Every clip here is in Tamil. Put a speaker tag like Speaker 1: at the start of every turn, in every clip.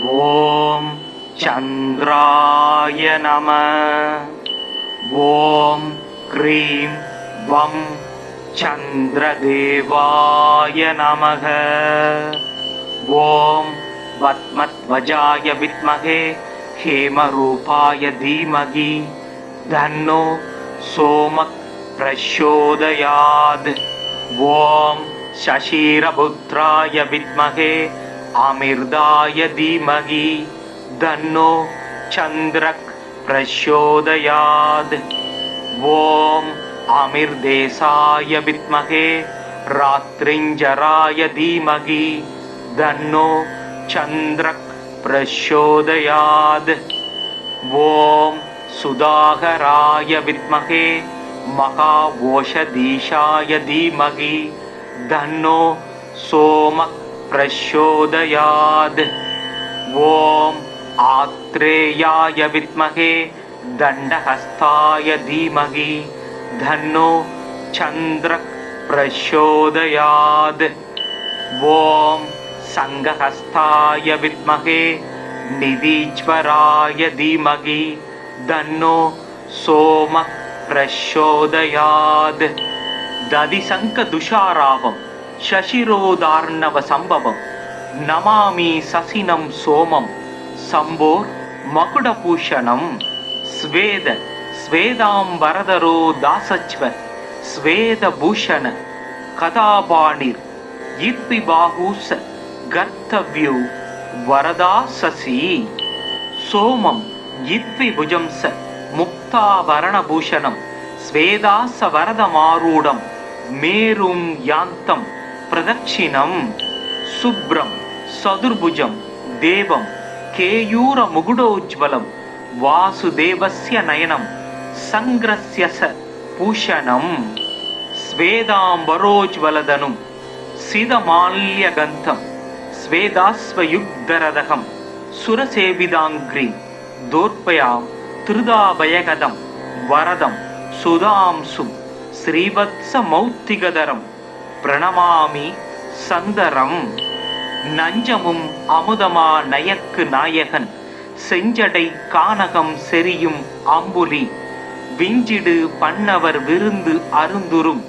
Speaker 1: ஓம் சந்திராய நம. ஓம் க்ரீம் வம் சந்திரதேவாய நமக. ஓம் பத்மத்வஜாய வித்மகே ஹேமரூபாய தீமகி தன்னோ சோமக் பிரச்சோதயாத். ஓம் சசிரபுத்ராய வித்மகே அமிர்தாய தீமகி தன்னோ சந்திரக் பிரச்சோதயாத். ஓம் அமிர்தேசாய வித்மகே ராத்ரிஞ்சராய தீமகி தன்னோ சந்திரக் பிரச்சோதயாத். ஓம் சுதாகராய வித்மகே மகாவோஷதீஷாய தீமகி தன்னோ சோமக் பிரச்சோதயாத். ஓம் ஆத்ரேயாய வித்மகே தண்டஹஸ்தாய தீமகி தன்னோ சந்திரக் பிரச்சோதயாத். ஓம் சங்கஹஸ்தாய வித்மகே நிதீஸ்வராய தீமகி தன்னோ சோமக் பிரச்சோதயாத். ததிசங்க துஷாராவம் சசிரோதார்ணவ சம்பவம் நமாமி சசினம் சோமம் சம்போர் மகுடபூஷணம். ஸ்வேத ஸ்வேதாம்பரதரோ தாசச்வ ஸ்வேதபூஷண கதாபாணிர் இத்பிபாஹூஸ கர்த்தவ்யோ வரதா சசி. சோமம் இத்விபுஜம்ச முக்தாவரணபூஷணம் ஸ்வேதாச வரதமாரூடம் மேரும் யாந்தம் பிரதட்சிணம். சுப்ரம் சதுர்புஜம் தேவம் கேயூர முகுடோஜ்வலம் வாசுதேவஸ்ய நயனம் சங்கிரஸ்யச பூஷணம். ஸ்வேதாம்பரோஜ்வலதனும் சிதமால்யகந்தம் ஸ்வேதாஸ்வயுக்தரதகம் சுரசேவிதாங்கிரி தோர்பயாம் திருதாபயகதம் வரதம் சுதாம்சும் ஸ்ரீவத்ச மௌத்திகதரம் பிரணமாமி சந்தரம். நஞ்சமும் அமுதமா நயக்கு நாயகன் செஞ்சடை கானகம் செரியும் அம்புலி விஞ்சிடு பண்ணவர் விருந்து அருந்துரும்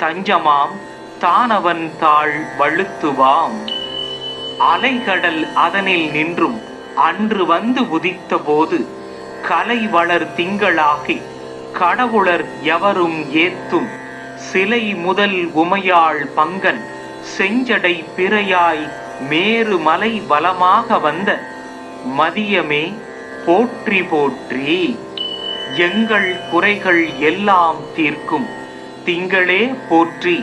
Speaker 1: தஞ்சமாம் தானவன் தாழ் வழுத்துவாம். அலைகடல் அதனில் நின்றும் அன்று வந்து உதித்த போது கலை வளர் திங்களாகி கடவுளர் எவரும் ஏத்தும் சிலை முதல் உமையாள் பங்கன் செஞ்சடை பிறையாய் மேரு மலை வலமாக வந்த மதியமே போற்றி போற்றி. எங்கள் குறைகள் எல்லாம் தீர்க்கும் திங்களே போற்றி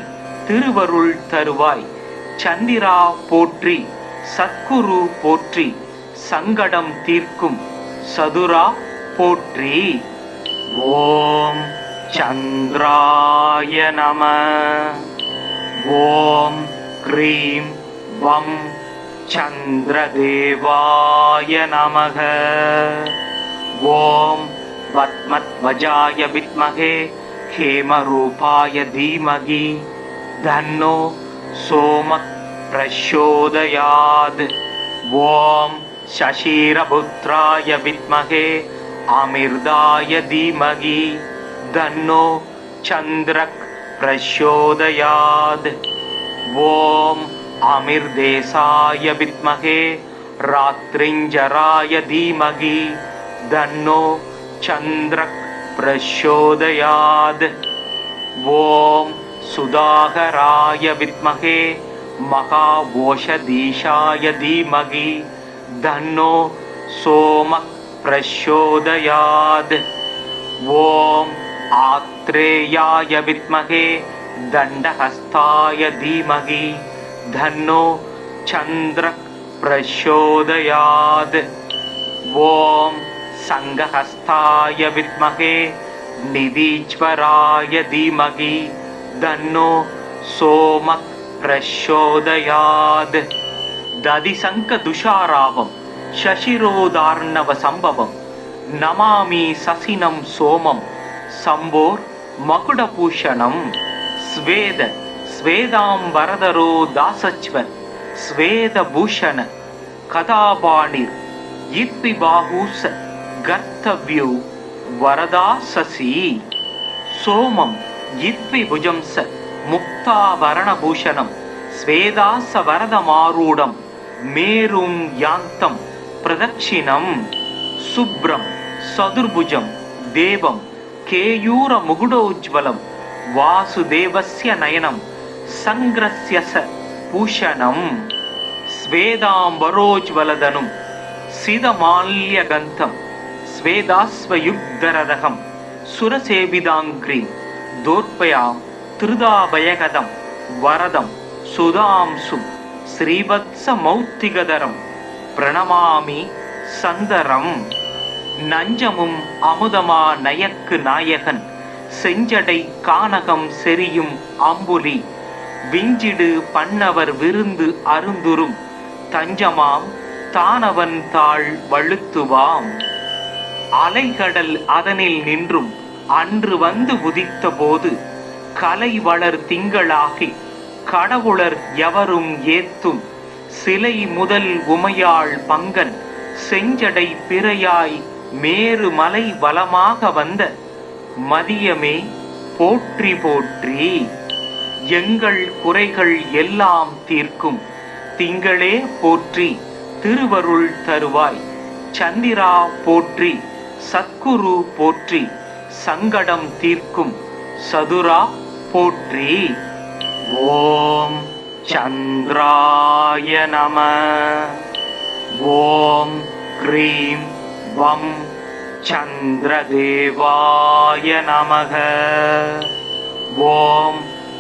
Speaker 1: திருவருள் தருவாய். சந்திரா போற்றி சத்குரு போற்றி சங்கடம் தீர்க்கும் சதுரா போற்றி. ஓம் சந்திராய நம. ஓம் க்ரீம் வம் சந்திரதேவாய நமக. ஓம் பத்மத்வஜாய வித்மகே ஹேமரூபாய தீமகி தன்னோ சோமக் பிரச்சோதயாத். ஓம் சசிரபுத்ராய வித்மகே அமிர்தாய தீமகி தன்னோ சந்திரக் பிரச்சோதயாத். ஓம் அமிர்தேசாய வித்மகே ராத்ரிஞ்சராய தீமகி தன்னோ சந்திரக் பிரச்சோதயாத். ஓம் சுதாகராய வித்மகே மகாவோஷதீஷாய தீமகி தன்னோ சோமக் பிரச்சோதயாத். ஓம் ஆத்ரேயாய வித்மகே தண்டஹஸ்தாய தீமகி தன்னோ சந்திரக் பிரச்சோதயாத். ஓம் சங்கஹஸ்தாய வித்மகே நிதீஸ்வராய தீமகி தன்னோ சோமக் பிரச்சோதயாத். ததிசங்க துஷாராவம் சசிரோதார்ணவ சம்பவம் நமாமி சசினம் சோமம் சம்போர் மகுடபூஷணம். ஸ்வேத ஸ்வேதாம்பரதரோ தாசச்வ ஸ்வேதபூஷண கதாபாணிர் இத்வி பாகூச கர்த்தவ்யோ வரதா சசி சோமம் இத்வி புஜம்ச முக்தாபரணபூஷணம் ஸ்வேதாச வரதமாரூடம் மேரும் யாந்தம் பிரதட்சிணம் சுப்ரம் சதுர்புஜம் தேவம் கேயூர முகுடோஜ்வலம் வாசுதேவஸ்ய நயனம் சங்கிரஸ்யச பூஷணம் ஸ்வேதாம்பரோஜ்வலதனும் சிதமால்யகந்தம் ஸ்வேதாஸ்வயுக்தரதகம் சுரசேவிதாங்கிரி தோர்பயாம் திருதாபயகதம் வரதம் சுதாம்சும் ஸ்ரீவத்ச மௌத்திகதரம் பிரணமாமி சந்தரம் நஞ்சமும் அமுதமா நயக்கு நாயகன் செஞ்சடை கானகம் செரியும் அம்புலி விஞ்சிடு பண்ணவர் விருந்து அருந்துரும் தஞ்சமாம் தானவன் தாழ் வழுத்துவாம் அலைகடல் அதனில் நின்றும் அன்று வந்து உதித்த போது கலை வளர் திங்களாகி கடவுளர் எவரும் ஏத்தும் சிலை முதல் உமையாள் பங்கன் செஞ்சடை பிறையாய் மேரு மலை வலமாக வந்த மதியமே போற்றி போற்றி. எங்கள் குறைகள் எல்லாம் தீர்க்கும் திங்களே போற்றி திருவருள் தருவாய். சந்திரா போற்றி சத்குரு போற்றி சங்கடம் தீர்க்கும் சதுரா போற்றி. ஓம் சந்திராய நம. ஓம் க்ரீம் வம் சந்திரதேவாய நமக. ஓம்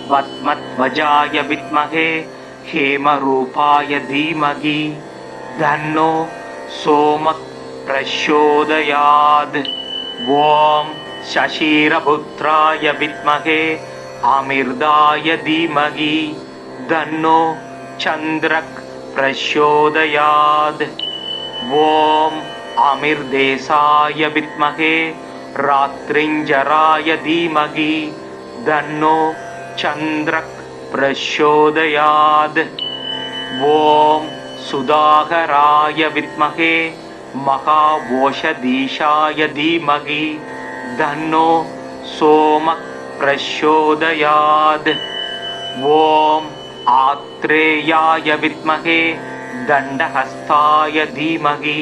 Speaker 1: பத்மத்வஜாய வித்மகே ஹேமரூபாய தீமகி தன்னோ சோமக் பிரச்சோதயாத். ஓம் சசீரபுத்ராய வித்மகே அமிர்தாய தீமகி தன்னோ சந்திரக் பிரச்சோதயாத். ஓம் அமிர்தேசாய வித்மகே ராத்ரிஞ்சராய தீமகி தன்னோ சந்திரக் பிரச்சோதயாத். ஓம் சுதாகராய வித்மகே மகாவோஷதீஷாய தீமகி தன்னோ சோமக் பிரச்சோதயாத். ஓம் ஆத்ரேயாய வித்மகே தண்டஹஸ்தாய தீமகி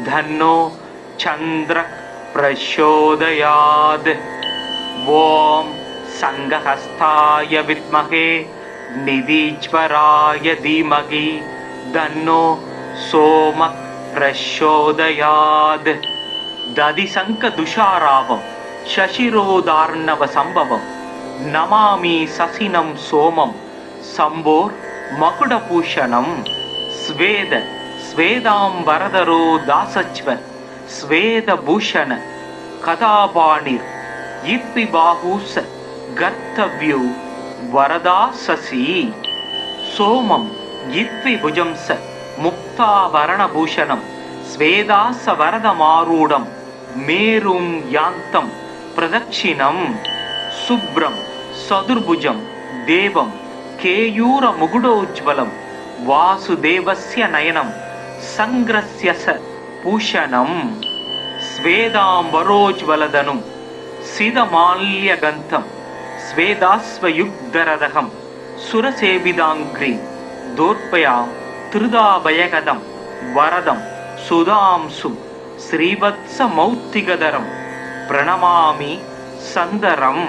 Speaker 1: தன்னோ சந்திரக் பிரச்சோதயாத். ஓம் சங்கஹஸ்தாய வித்மகே நிதீஸ்வராய தீமகி தன்னோ சோமக் பிரச்சோதயாத். ததிசங்க துஷாராவம் சசிரோதார்ணவ சம்பவம் நமாமி சசினம் சோமம் சம்போர் மகுடபூஷணம். ஸ்வேத ஸ்வேதாம்பரதரோ தாசச்வ ஸ்வேதபூஷண கதாபாணிர் இத்வி பாகூச கர்த்தவ்யோ வரதா சசி சோமம் இத்வி புஜம்ச முக்தாபரணபூஷணம் ஸ்வேதாச வரதமாரூடம் மேரும் யாந்தம் பிரதட்சிணம். சுப்ரம் சதுர்புஜம் தேவம் கேயூர முகுடோஜ்வலம் வாசுதேவஸ்ய நயனம் சங்கிரஸ்யச பூஷணம். ஸ்வேதாம்பரோஜ்வலதனும் சிதமால்யகந்தம் ஸ்வேதாஸ்வயுக்தரதகம் சுரசேவிதாங்கிரி தோர்பயாம் திருதாபயகதம் வரதம் சுதாம்சும் ஸ்ரீவத்ச மௌத்திகதரம் பிரணமாமி சந்தரம்.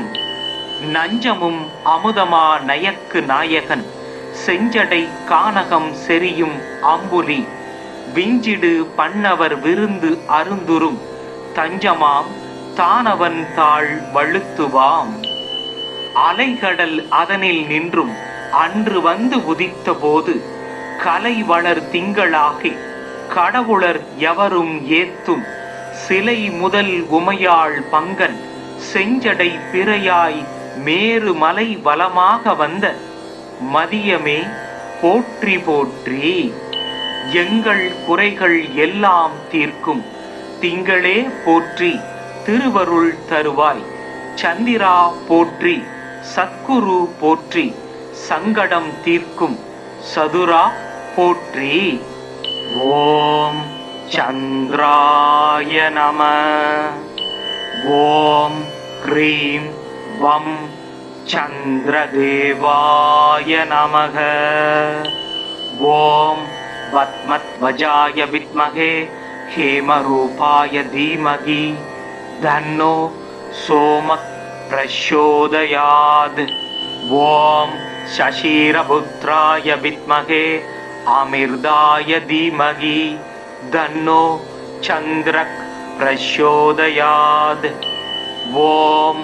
Speaker 1: நஞ்சமும் அமுதமா நயக்கு நாயகன் செஞ்சடை கானகம் செரியும் அம்புலி விஞ்சிடு பண்ணவர் விருந்து அருந்துரும் தஞ்சமாம் தானவன் தாழ் வழுத்துவாம். அலைகடல் அதனில் நின்றும் அன்று வந்து உதித்த போது கலை வளர் திங்களாகி கடவுளர் எவரும் ஏத்தும் சிலை முதல் உமையாள் பங்கன் செஞ்சடை பிறையாய் மேரு மலை வலமாக வந்த மதியமே போற்றி போற்றி. எங்கள் குறைகள் எல்லாம் தீர்க்கும் திங்களே போற்றி திருவருள் தருவாய். சந்திரா போற்றி சத்குரு போற்றி சங்கடம் தீர்க்கும் சதுரா போற்றி. ஓம் சந்திராய நம. ஓம் க்ரீம் வம் சந்திரதேவாய நமக. ஓம் பத்மத்வஜாய வித்மகே ஹேமரூபாய தீமகி தன்னோ சோமக் பிரச்சோதயாத். ஓம் சசீரபுத்ராய வித்மகே அமிர்தாய தீமகி தன்னோ சந்திரக் பிரச்சோதயாத். ஓம்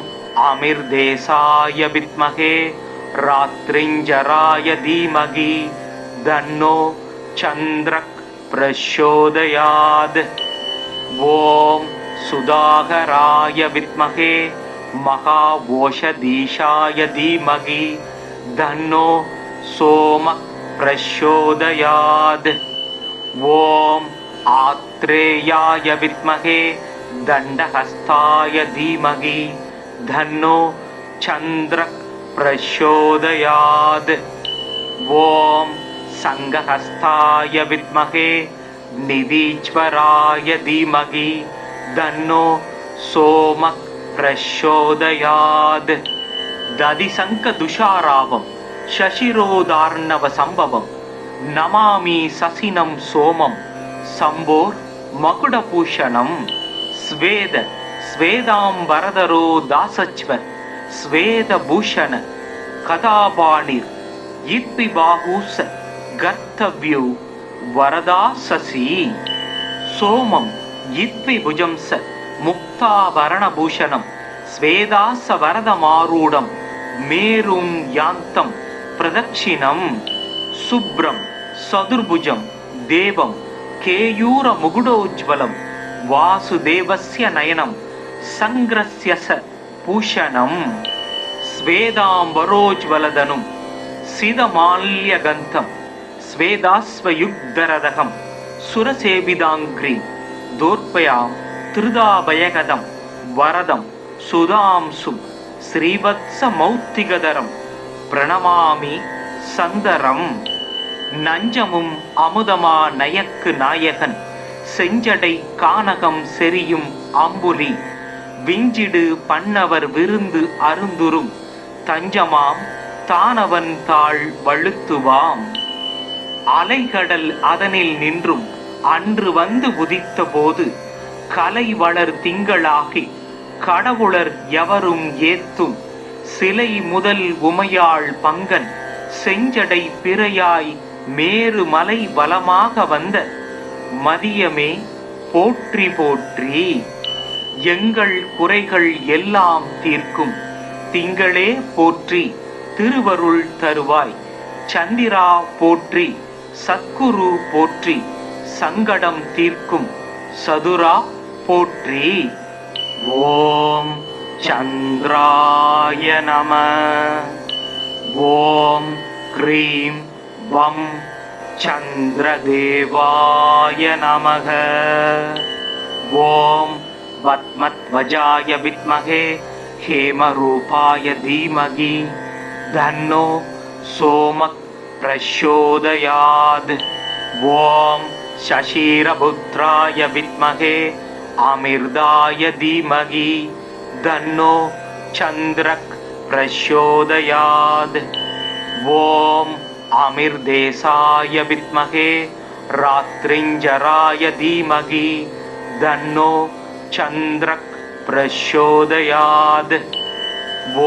Speaker 1: அமிர்தேசாய வித்மகே ராத்ரிஞ்சராய தீமகி தன்னோ சந்திரக் பிரச்சோதயாத். ஓம் சுதாகராய வித்மகே மகாவோஷதீஷாய தீமகி தன்னோ சோமக் பிரச்சோதயாத். ஓம் ஆத்ரேயாய வித்மகே தண்டஹஸ்தாய தீமகி தன்னோ சந்திரக் பிரச்சோதயாத். ஓம் சங்கஹஸ்தாய வித்மகே நிதீஸ்வராய தீமகி தன்னோ சோமக் பிரச்சோதயாத். ததிசங்க துஷாராவம் சசிரோதார்ணவ சம்பவம் நமாமி சசினம் சோமம் சம்போர் மகுடபூஷணம். ஸ்வேத ஸ்வேதாம்பரதரோ தாசச்வ ஸ்வேதபூஷண கதாபாணிர் இத்பி பாகூச கர்த்தவ்யோ வரதா சசி. சோமம் இத்வி புஜம்ச முக்தாபரணபூஷணம் ஸ்வேதாச வரதமாரூடம் மேரும் யாந்தம் பிரதட்சிணம். சுப்ரம் சதுர்புஜம் தேவம் கேயூர முகுடோஜ்வலம் வாசுதேவஸ்ய நயனம் சங்கிரஸ்ய பூஷணம். ஸ்வேதாம்பரோஜ்வலதனும் சிதமால்யகந்தம் ஸ்வேதாஸ்வயுக்தரதகம் சுரசேவிதாங்கிரி தோர்பயாம் திருதாபயகதம் வரதம் சுதாம்சும் ஸ்ரீவத்ச மௌத்திகதரம் பிரணமாமி சந்தரம். நஞ்சமும் அமுதமா நயக்கு நாயகன் செஞ்சடை கானகம் செரியும் அம்புலி விஞ்சிடு பண்ணவர் விருந்து அருந்துரும் தஞ்சமாம் தானவன் தாழ் வழுத்துவாம். அலைகடல் அதனில் நின்றும் அன்று வந்து உதித்த போது கலை வளர் திங்களாகி கடவுளர் எவரும் ஏத்தும் சிலை முதல் உமையாள் பங்கன் செஞ்சடை பிறையாய் மேரு மலை வலமாக வந்த மதியமே போற்றி போற்றி. எங்கள் குறைகள் எல்லாம் தீர்க்கும் திங்களே போற்றி திருவருள் தருவாய். சந்திரா போற்றி சத்குரு போற்றி சங்கடம் தீர்க்கும் சதுரா போற்றி. ஓம் சந்திராய நம. ஓம் க்ரீம் வம் சந்திரதேவாய நமக. ஓம் பத்மத்வஜாய வித்மகே ஹேமரூபாய தீமகி தன்னோ சோமக் பிரச்சோதயாத். ஓம் சசீரபுத்ராய வித்மகே அமிர்தாய தீமகி தன்னோ சந்திரக் பிரச்சோதயாத். ஓம் அமிர்தேசாய வித்மகே ராத்ரிஞ்சராய தீமகி தன்னோ சந்திரக் பிரச்சோதயாத்.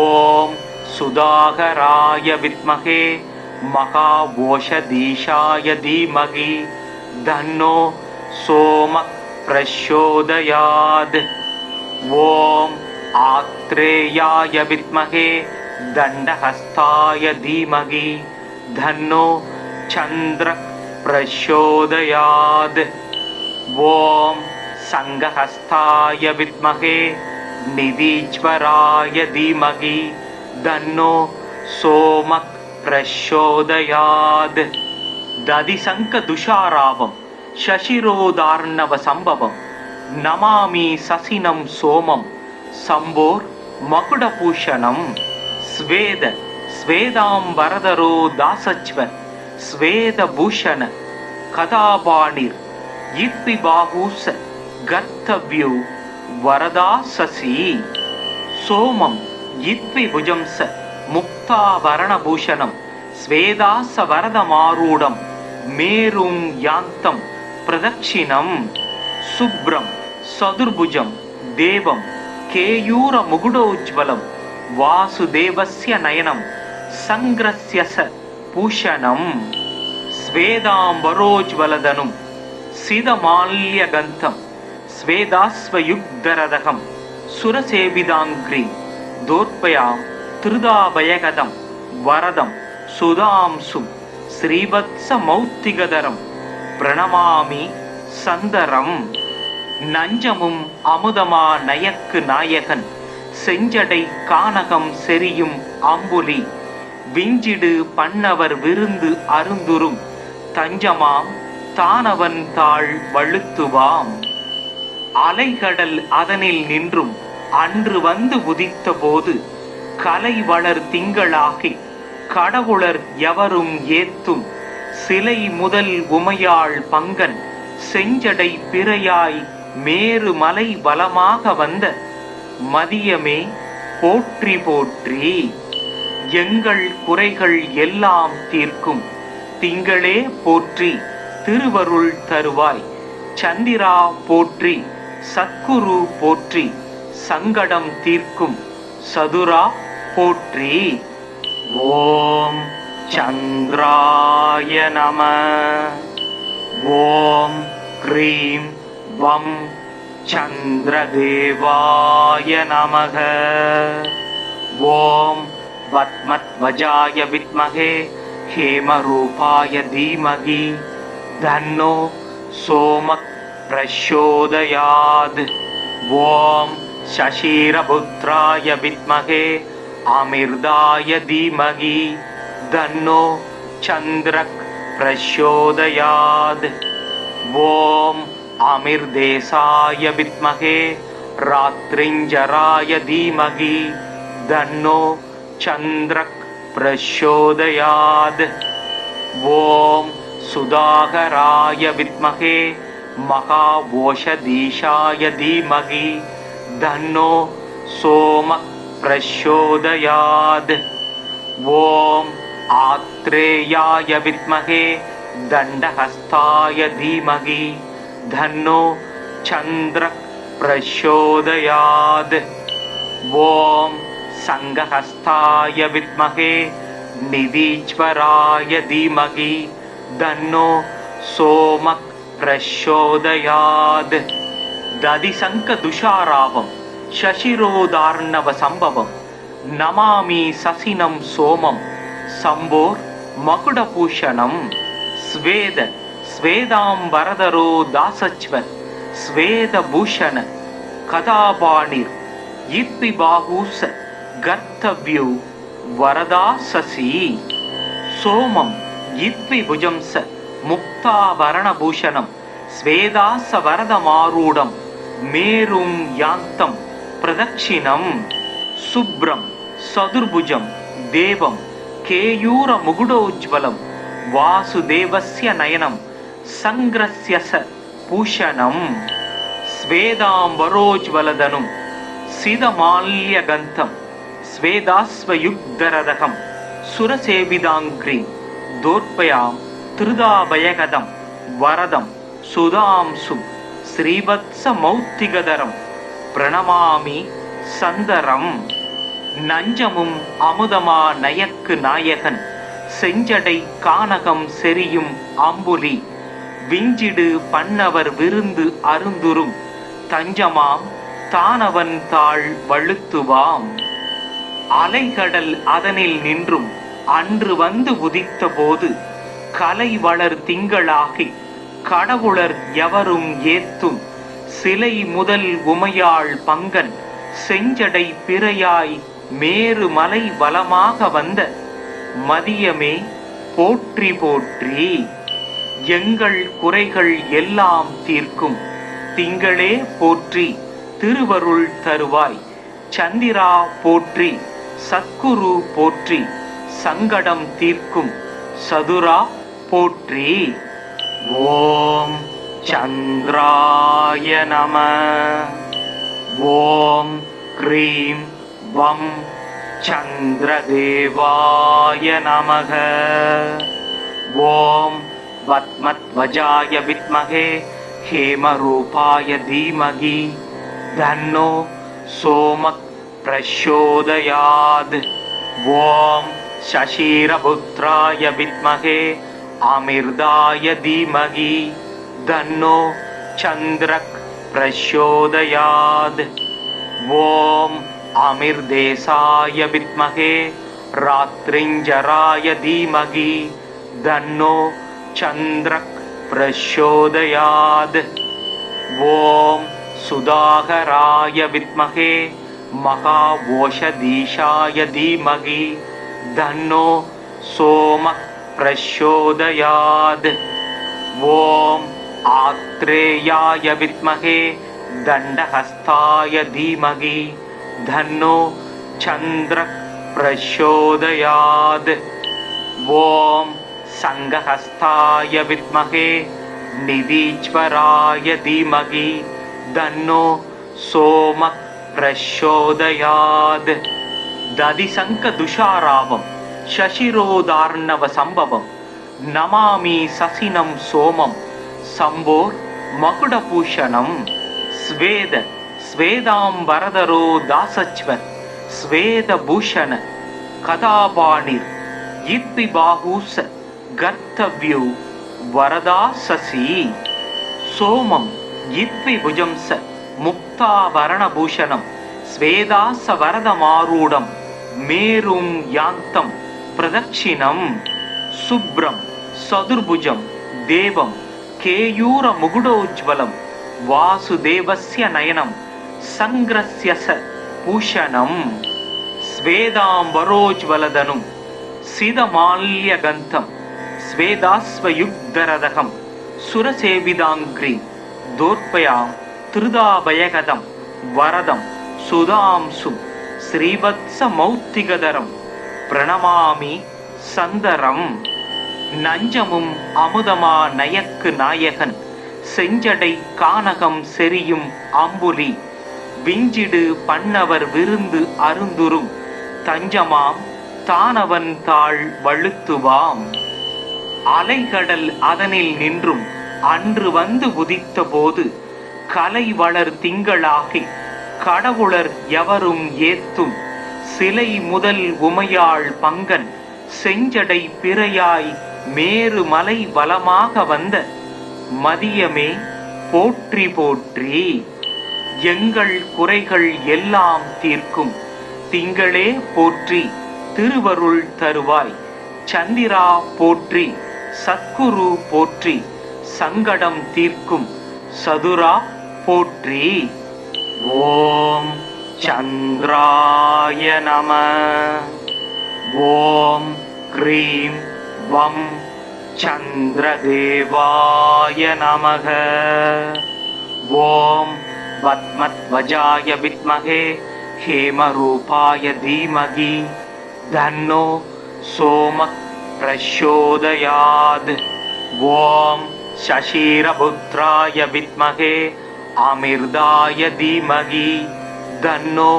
Speaker 1: ஓம் சுதாகராய வித்மகே மகாவோஷதீஷாய தீமகி தன்னோ சோமக் பிரச்சோதயாத். ஓம் ஆத்ரேயாய வித்மகே தண்டஹஸ்தாய தீமகி தன்னோ சந்திரக் பிரச்சோதயாத். ஓம் சங்கஹஸ்தாய வித்மகே நிதீஸ்வராய தீமகி தன்னோ சோமக் பிரச்சோதயாத். ததிசங்க துஷாராவம் சசிரோதார்ணவ சம்பவம் நமாமி சசினம் சோமம் சம்போர் மகுடபூஷணம். ஸ்வேத ஸ்வேதாம்பரதரோ தாசச்வ ஸ்வேதபூஷண கதாபாணிர் இத்வி பாகூச கர்த்தவ்யோ வரதா சசி சோமம் இத்வி புஜம்ச முக்தாபரணபூஷணம் ஸ்வேதாச வரதமாரூடம் மேரும் யாந்தம் பிரதட்சிணம் சுப்ரம் சதுர்புஜம் தேவம் கேயூர முகுடோஜ்வலம் வாசுதேவஸ்ய நயனம் சங்கிரஸ்யச பூஷணம் ஸ்வேதாம்பரோஜ்வலதனும் சிதமால்யகந்தம் ஸ்வேதாஸ்வயுக்தரதகம் சுரசேபிதாங்கிரி தோர்பயாம் திருதாபயகதம் வரதம் சுதாம்சும் ஸ்ரீவத்ச மௌத்திகதரம் பிரணமாமி சந்தரம் நஞ்சமும் அமுதமா நயக்கு நாயகன் செஞ்சடை கானகம் செரியும் அம்புலி விஞ்சிடு பண்ணவர் விருந்து அருந்துரும் தஞ்சமாம் தானவன் தாழ் வழுத்துவாம் அலைகடல் அதனில் நின்றும் அன்று வந்து உதித்த போது கலை வளர் திங்களாகி கடவுளர் எவரும் ஏத்தும் சிலை முதல் உமையாள் பங்கன் செஞ்சடை பிறையாய் மேரு மலை பலமாக வந்த மதியமே போற்றி போற்றி எங்கள் குறைகள் எல்லாம் தீர்க்கும் திங்களே போற்றி திருவருள் தருவாய் சந்திரா போற்றி சத்குரு போற்றி சங்கடம் தீர்க்கும் சதுரா போற்றி. ஓம் சந்திராய நம. ஓம் க்ரீம் வம் சந்திரதேவாய நமக. ஓம் பத்மத்வஜாய வித்மஹே ஹேமரூபாய தீமஹி தன்னோ சோமக் பிரச்சோதயாத். ஓம் சசீரபுத்ராய வித்மஹே அமிர்தாய தீமஹி தன்னோ சந்திரக் பிரச்சோதயாத். ஓம் அமிர்தேசாய வித்மஹே ராத்ரிஞ்சராய தீமஹி தன்னோ சந்திரக் பிரச்சோதயாத். ஓம் சுதாகராய வித்மஹே மகாவோஷதீஷாய தீமஹி தன்னோ சோமக் பிரச்சோதயாத். ஓம் ஆத்ரேயாய வித்மஹே தண்டஹஸ்தாய தீமஹி தன்னோ சந்திரக் பிரச்சோதயாத். ஓம் சங்கஹஸ்தாய வித்மஹே நிதீஸ்வராய தீமஹி தன்னோ சோமக் பிரச்சோதயாத். ததிசங்க துஷாராவம் சசிரோதார்ணவ சம்பவம் நமாமி சசினம் சோமம் சம்போர் மகுடபூஷணம். ஸ்வேத ஸ்வேதாம்பரதரோ தாசச்வ ஸ்வேதபூஷண கதாபாணிர் இத்வி பாகூச கர்த்தவ்யோ வரதா சசி சோமம் இத்வி புஜம்ச முக்தாபரணபூஷணம் ஸ்வேதாச வரதமாரூடம் மேரும் யாந்தம் பிரதட்சிணம். சுப்ரம் சதுர்புஜம் தேவம் கேயூர முகுடோஜ்வலம் வாசுதேவஸ்ய நயனம் சங்கிரஸ்யச பூஷணம். ஸ்வேதாம்பரோஜ்வலதனும் சிதமால்யகந்தம் ஸ்வேதாஸ்வயுக்தரதகம் சுரசேவிதாங்கிரி தோர்பயாம் திருதாபயகதம் வரதம் சுதாம்சும் ஸ்ரீவத்ச மௌத்திகதரம் பிரணமாமி சந்தரம். நஞ்சமும் அமுதமா நயக்கு நாயகன் செஞ்சடை கானகம் செரியும் அம்புலி விஞ்சிடு பண்ணவர் விருந்து அருந்துரும் தஞ்சமாம் தானவன் தாழ் வழுத்துவாம். அலைகடல் அதனில் நின்றும் அன்று வந்து உதித்த போது கலை வளர் திங்களாகி கடவுளர் எவரும் ஏத்தும் சிலை முதல் உமையாள் பங்கன் செஞ்சடை பிறையாய் மேரு மலை வலமாக வந்த மதியமே போற்றி போற்றி எங்கள் குறைகள் எல்லாம் தீர்க்கும் திங்களே போற்றி திருவருள் தருவாய் சந்திரா போற்றி சத்குரு போற்றி சங்கடம் தீர்க்கும் சதுரா போற்றி. ஓம் சந்திராய நம. ஓம் க்ரீம் வம் சந்திரதேவாய நமக. ஓம் பத்மத்வஜாய வித்மகே ஹேமரூபாய தீமகி தன்னோ சோமக் பிரச்சோதயாத். ஓம் சசீரபுத்ராய வித்மகே அமிர்தாய தீமகி தன்னோ சந்திரக் பிரச்சோதயாத். ஓம் அமிர்தேசாய வித்மகே ராத்ரிஞ்சராய தீமகி தன்னோ சந்திரக் பிரச்சோதயாத். ஓம் சுதாகராய வித்மகே மகாவோஷதீஷாய தீமகி தன்னோ சோமக் பிரச்சோதயாத். ஓம் ஆத்ரேயாய வித்மகே தண்டஹஸ்தாய தீமகி தன்னோ சந்திரக் பிரச்சோதயாத். ஓம் சங்கஹஸ்தாய வித்மகே நிதீஸ்வராய தீமகி தன்னோ சோமக் பிரச்சோதயாத். ததிசங்க துஷாராவம் சசிரோதார்ணவ சம்பவம் நமாமி சசினம் சோமம் சம்போர் மகுடபூஷணம். ஸ்வேத ஸ்வேதாம்பரதரோ தாசச்வ ஸ்வேதபூஷண கதாபாணிர் இத்விபாஹூஸ கர்த்தவ்யோ வரதா சசி. சோமம் இத்விபுஜம்ச முக்தாவரணபூஷணம் ஸ்வேதாச வரதமாரூடம் மேரும் யாந்தம் பிரதட்சிணம். சுப்ரம் சதுர்புஜம் தேவம் கேயூர முகுடோஜ்வலம் வாசுதேவஸ்ய நயனம் சங்கிரஸ்ய ச பூஷணம். ஸ்வேதாம்பரோஜ்வலதனும் சிதமால்யகந்தம் ஸ்வேதாஸ்வயுக்தரதகம் சுரசேவிதாங்கிரி தோர்ப்பயாம் திருதாபயகதம் வரதம் சுதாம்சும் ஸ்ரீவத்ஸ மௌத்திகதரம் பிரணமாமி சந்தரம். நஞ்சமும் அமுதமா நயக்கு நாயகன் செஞ்சடை கானகம் செரியும் அம்புலி விஞ்சிடு பண்ணவர் விருந்து அருந்துரும் தஞ்சமாம் தானவன் தாழ் வழுத்துவாம். அலைகடல் அதனில் நின்றும் அன்று வந்து உதித்த போது கலை வளர் திங்களாகி கடவுளர் எவரும் ஏத்தும் சிலை முதல் உமையாள் பங்கன் செஞ்சடை பிறையாய் மேரு மலை வலமாக வந்த மதியமே போற்றி போற்றி. எங்கள் குறைகள் எல்லாம் தீர்க்கும் திங்களே போற்றி திருவருள் தருவாய். சந்திரா போற்றி சத்குரு போற்றி சங்கடம் தீர்க்கும் சதுரா போற்றி. ஓம் சந்திராய நம. ஓம் க்ரீம் வம் சந்திரதேவாய நமக. ஓம் பத்மத்வஜாய வித்மகே ஹேமரூபாய தீமகி தன்னோ சோமக் பிரச்சோதயாத். ஓம் சசீரபுத்ராய வித்மகே அமிர்தாய தீமகி தன்னோ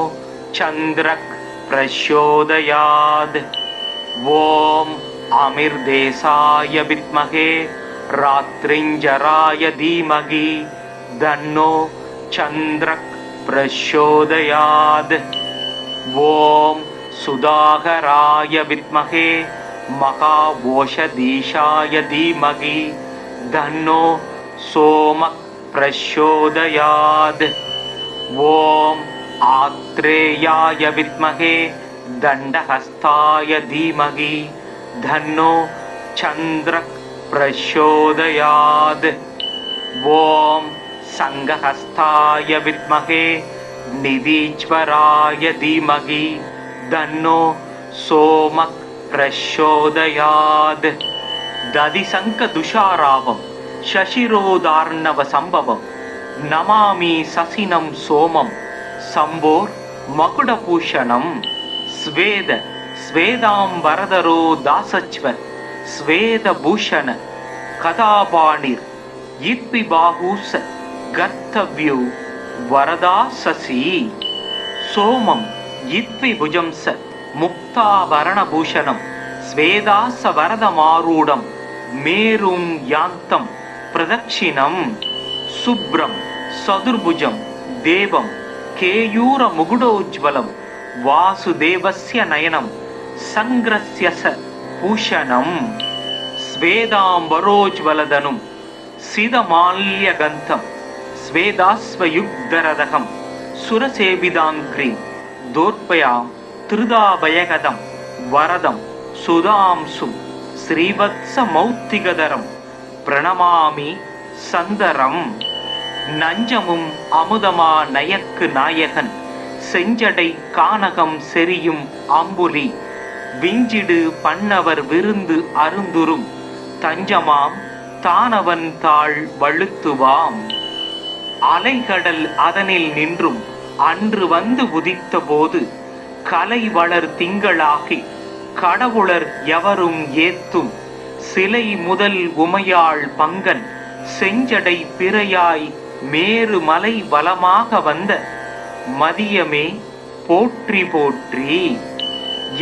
Speaker 1: சந்திரக் பிரச்சோதயாத். ஓம் அமிர்தேசாய வித்மகே ராத்ரிஞ்சராய தீமகி தன்னோ சந்திரக் பிரச்சோதயாத். ஓம் சுதாகராய வித்மகே மகாவோஷதீஷாய தீமகி தன்னோ சோமக் பிரச்சோதயாத். ஓம் ஆத்ரேயாய வித்மகே தண்டஹஸ்தாய தீமகி தன்னோ சந்திரக் பிரச்சோதயாத். ஓம் சங்கஹஸ்தாய வித்மகே நிதீஸ்வராய தீமகி தன்னோ சோமக் பிரச்சோதயாத். ததிசங்க துஷாராவம் சசிரோதார்ணவ சம்பவம் நமாமி சசினம் சோமம் சம்போர் மகுடபூஷணம். ஸ்வேத ஸ்வேதாம்பரதரோ தாசச்வ ஸ்வேதபூஷண கதாபாணிர் இத்வி பாகூச கர்த்தவ்யு வரதா சசி சோமம் இத்வி புஜம்ச முக்தாபரணபூஷணம் ஸ்வேதாச வரதமாரூடம் மேரும் யாந்தம் பிரதட்சிணம் சுப்ரம் சதுர்புஜம் தேவம் கேயூர முகுடோஜ்வலம் வாசுதேவஸ்ய நயனம் சங்கிரஸ்யச பூஷணம் ஸ்வேதாம்பரோஜ்வலதனும் சிதமால்யகந்தம் ஸ்வேதாஸ்வயுக்தரதகம் சுரசேவிதாங்கிரீம் தோர்பயாம் திருதாபயகதம் வரதம் சுதாம்சும் ஸ்ரீவத்ச மௌத்திகதரம் பிரணமாமி சந்தரம் நஞ்சமும் அமுதமா நயக்கு நாயகன் செஞ்சடை கானகம் செரியும் அம்புலி விஞ்சிடு பண்ணவர் விருந்து அருந்துரும் தஞ்சமாம் தானவன் தாழ் வழுத்துவாம் அலைகடல் அதனில் நின்றும் அன்று வந்து உதித்த போது கலை வளர் திங்களாகி கடவுளர் எவரும் ஏத்தும் சிலை முதல் உமையாள் பங்கன் செஞ்சடை பிறையாய் மேரு மலை வலமாக வந்த மதியமே போற்றி போற்றி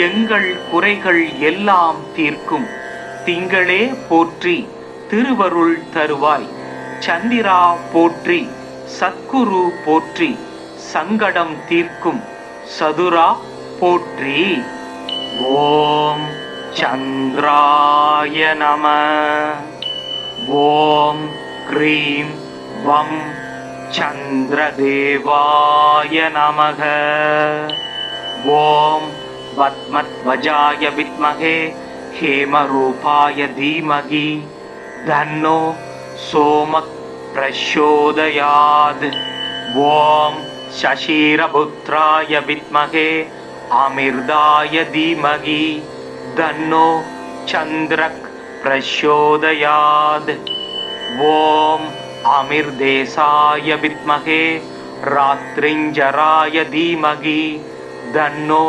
Speaker 1: எங்கள் குறைகள் எல்லாம் தீர்க்கும் திங்களே போற்றி திருவருள் தருவாய் சந்திரா போற்றி சத்குரு போற்றி சங்கடம் தீர்க்கும் சதுரா போற்றி. ஓம் சந்திராய நம. ஓம் க்ரீம் வம் சந்திரதேவாய நமக. ஓம் பத்மத்வஜாய வித்மஹே ஹேமரூபாய தீமகி தன்னோ சோமக் பிரச்சோதயாத். ஓம் சசீரபுத்ராய வித்மஹே அமிர்தாய தீமகி தன்னோ சந்திரக் பிரச்சோதயாத். ஓம் அமிர்தேசாய வித்மஹே ராத்ரிஞ்சராய தீமகி தன்னோ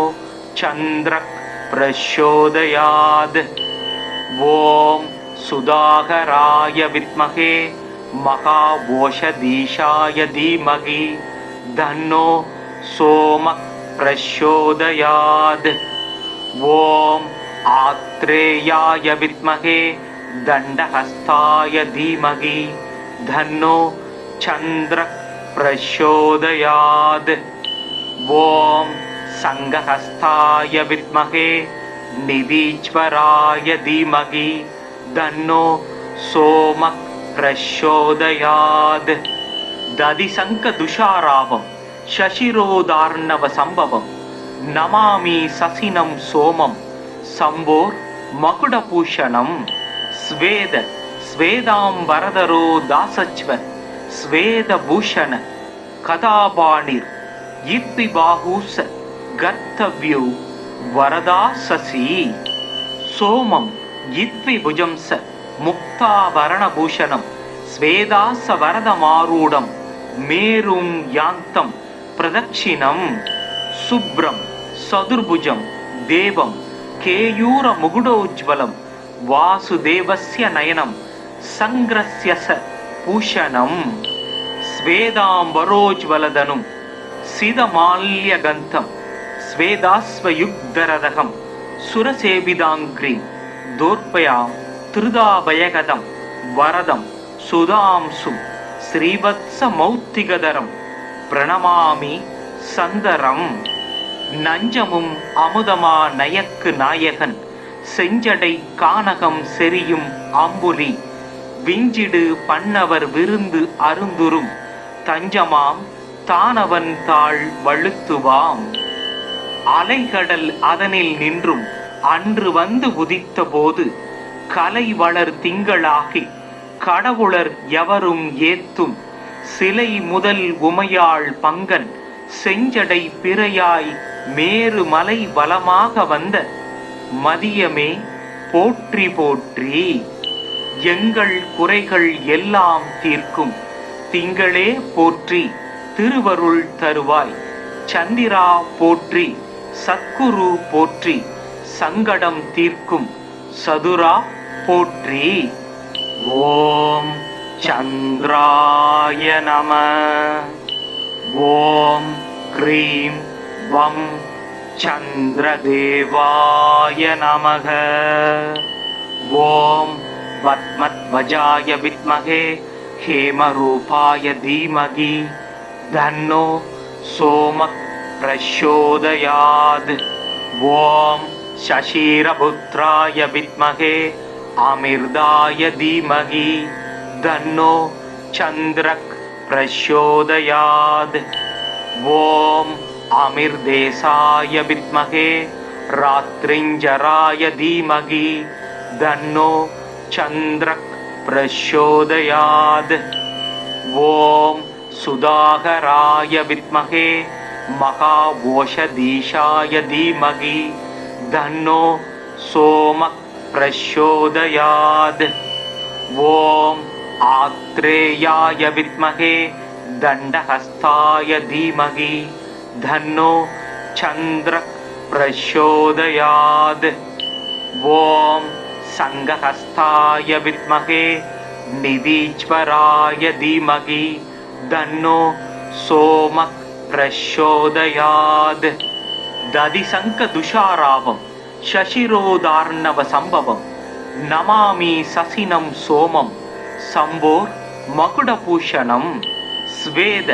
Speaker 1: சந்திரக் பிரச்சோதயாத். ஓம் சுதாகராய வித்மஹே மகாவோஷதீஷாய தீமகி தன்னோ சோமக் பிரச்சோதயாத். ஓம் ஆத்ரேயாய வித்மஹே தண்டஹஸ்தாய தீமகி தன்னோ சந்திரக் பிரச்சோதயாத். ஓம் சங்கஹஸ்தாய வித்மஹே நிதீஸ்வராய தீமகி தன்னோ சோமக் பிரச்சோதயாத். ததிசங்க துஷாராவம் சசிரோதார்ணவ சம்பவம் நமாமி சசினம் சோமம் சம்போர் மகுடபூஷணம். ஸ்வேத ஸ்வேதாம்பரதரோ தாசச்வ ஸ்வேதபூஷண கதாபாணிர் இத்வி பாகூச கர்த்தவ்யு வரதா சசி சோமம் இத்வி புஜம்ச முக்தாபரணபூஷணம் ஸ்வேதாச வரதமாரூடம் மேரும் யாந்தம் பிரதட்சிணம். சுப்ரம் சதுர்புஜம் தேவம் கேயூர முகுடோஜ்வலம் வாசுதேவஸ்ய நயனம் சங்கிரஸ்யச பூஷணம். ஸ்வேதாம்பரோஜ்வலதனும் சிதமால்யகந்தம் ஸ்வேதாஸ்வயுக்தரதகம் சுரசேவிதாங்கிரீம் தோர்பயாம் திருதாபயகதம் வரதம் சுதாம்சும் ஸ்ரீவத்ச மௌத்திகதரம் பிரணமாமி சந்தரம். நஞ்சமும் அமுதமா நயக்கு நாயகன் செஞ்சடை கானகம் செரியும் அம்புலி விஞ்சிடு பண்ணவர் விருந்து அருந்துரும் தஞ்சமாம் தானவன் தாழ் வழுத்துவாம். அலைகடல் அதனில் நின்றும் அன்று வந்து உதித்த போது கலை வளர் திங்களாகி கடவுளர் எவரும் ஏத்தும் சிலை முதல் உமையாள் பங்கன் செஞ்சடை பிறையாய் மேரு மலை வலமாக வந்த மதியமே போற்றி போற்றி எங்கள் குறைகள் எல்லாம் தீர்க்கும் திங்களே போற்றி திருவருள் தருவாய் சந்திரா போற்றி சத்குரு போற்றி சங்கடம் தீர்க்கும் சதுரா போற்றி. ஓம் சந்திராய நம. ஓம் க்ரீம் வம் சந்திரதேவாய நமக. ஓம் பத்மத்வஜாய வித்மகே ஹேமரூபாய தீமகி தன்னோ சோமக் பிரச்சோதயாத். ஓம் சசீரபுத்ராய வித்மகே அமிர்தாய தீமகி தன்னோ சந்திரக் பிரச்சோதயாத். ஓம் அமிர்தேசாய வித்மகே ராத்ரிஞ்சராய தீமகி தன்னோ சந்திரக் பிரச்சோதயாத். ஓம் சுதாகராய வித்மகே மகாவோஷதீஷாய தீமகி தன்னோ சோமக் பிரச்சோதயாத். ஓம் ஆத்ரேயாய வித்மகே தண்டஹஸ்தாய தீமகி தன்னோ சந்திரக் பிரச்சோதயாத். ஓம் சங்கஹஸ்தாய வித்மகே நிதீஸ்வராய தீமகி தன்னோ சோமக் பிரச்சோதயாத். ததிசங்க துஷாராவம் சசிரோதார்ணவ சம்பவம் நமாமி சசினம் சோமம் சம்போர் மகுடபூஷணம். ஸ்வேத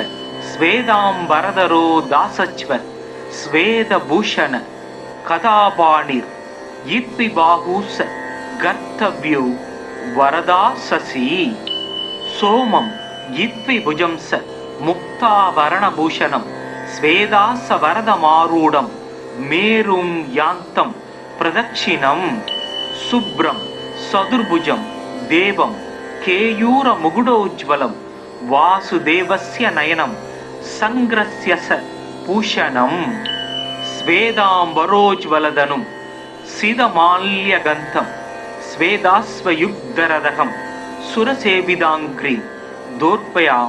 Speaker 1: ஸ்வேதாம்பரதரோ தாசச்வ ஸ்வேதபூஷண கதாபாணிர் இத்வி பாகூச கர்த்தவ்யோ வரதா சசி. சோமம் இத்வி புஜம்ச முக்தாவரணபூஷணம் ஸ்வேதாச வரதமாரூடம் மேரும் யாந்தம் பிரதட்சிணம். சுப்ரம் சதுர்புஜம் தேவம் கேயூர முகுடோஜ்வலம் வாசுதேவஸ்ய நயனம் சங்கிரஸ்யச பூஷணம். ஸ்வேதாம்பரோஜ்வலதனும் சிதமால்யகந்தம் ஸ்வேதாஸ்வயுக்தரதகம் சுரசேவிதாங்கிரி தோர்பயா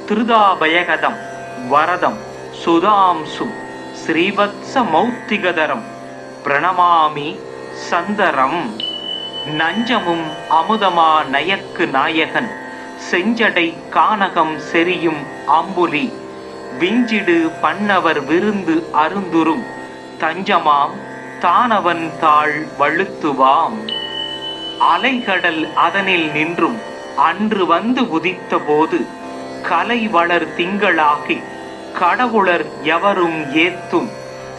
Speaker 1: திருதாபயகதம் வரதம் சுதாம்சும் ஸ்ரீவத்ச மௌத்திகதரம் பிரணமாமி சந்தரம். நஞ்சமும் அமுதமா நயக்கு நாயகன் செஞ்சடை கானகம் செரியும் ஆம்புலி விஞ்சிடு பண்ணவர் விருந்து அருந்துரும் தஞ்சமாம் தானவன் தாழ் வழுத்துவாம். அலைகடல் அதனில் நின்றும் அன்று வந்து உதித்த போது கலை வளர் திங்களாகி கடவுளர் எவரும் ஏத்தும்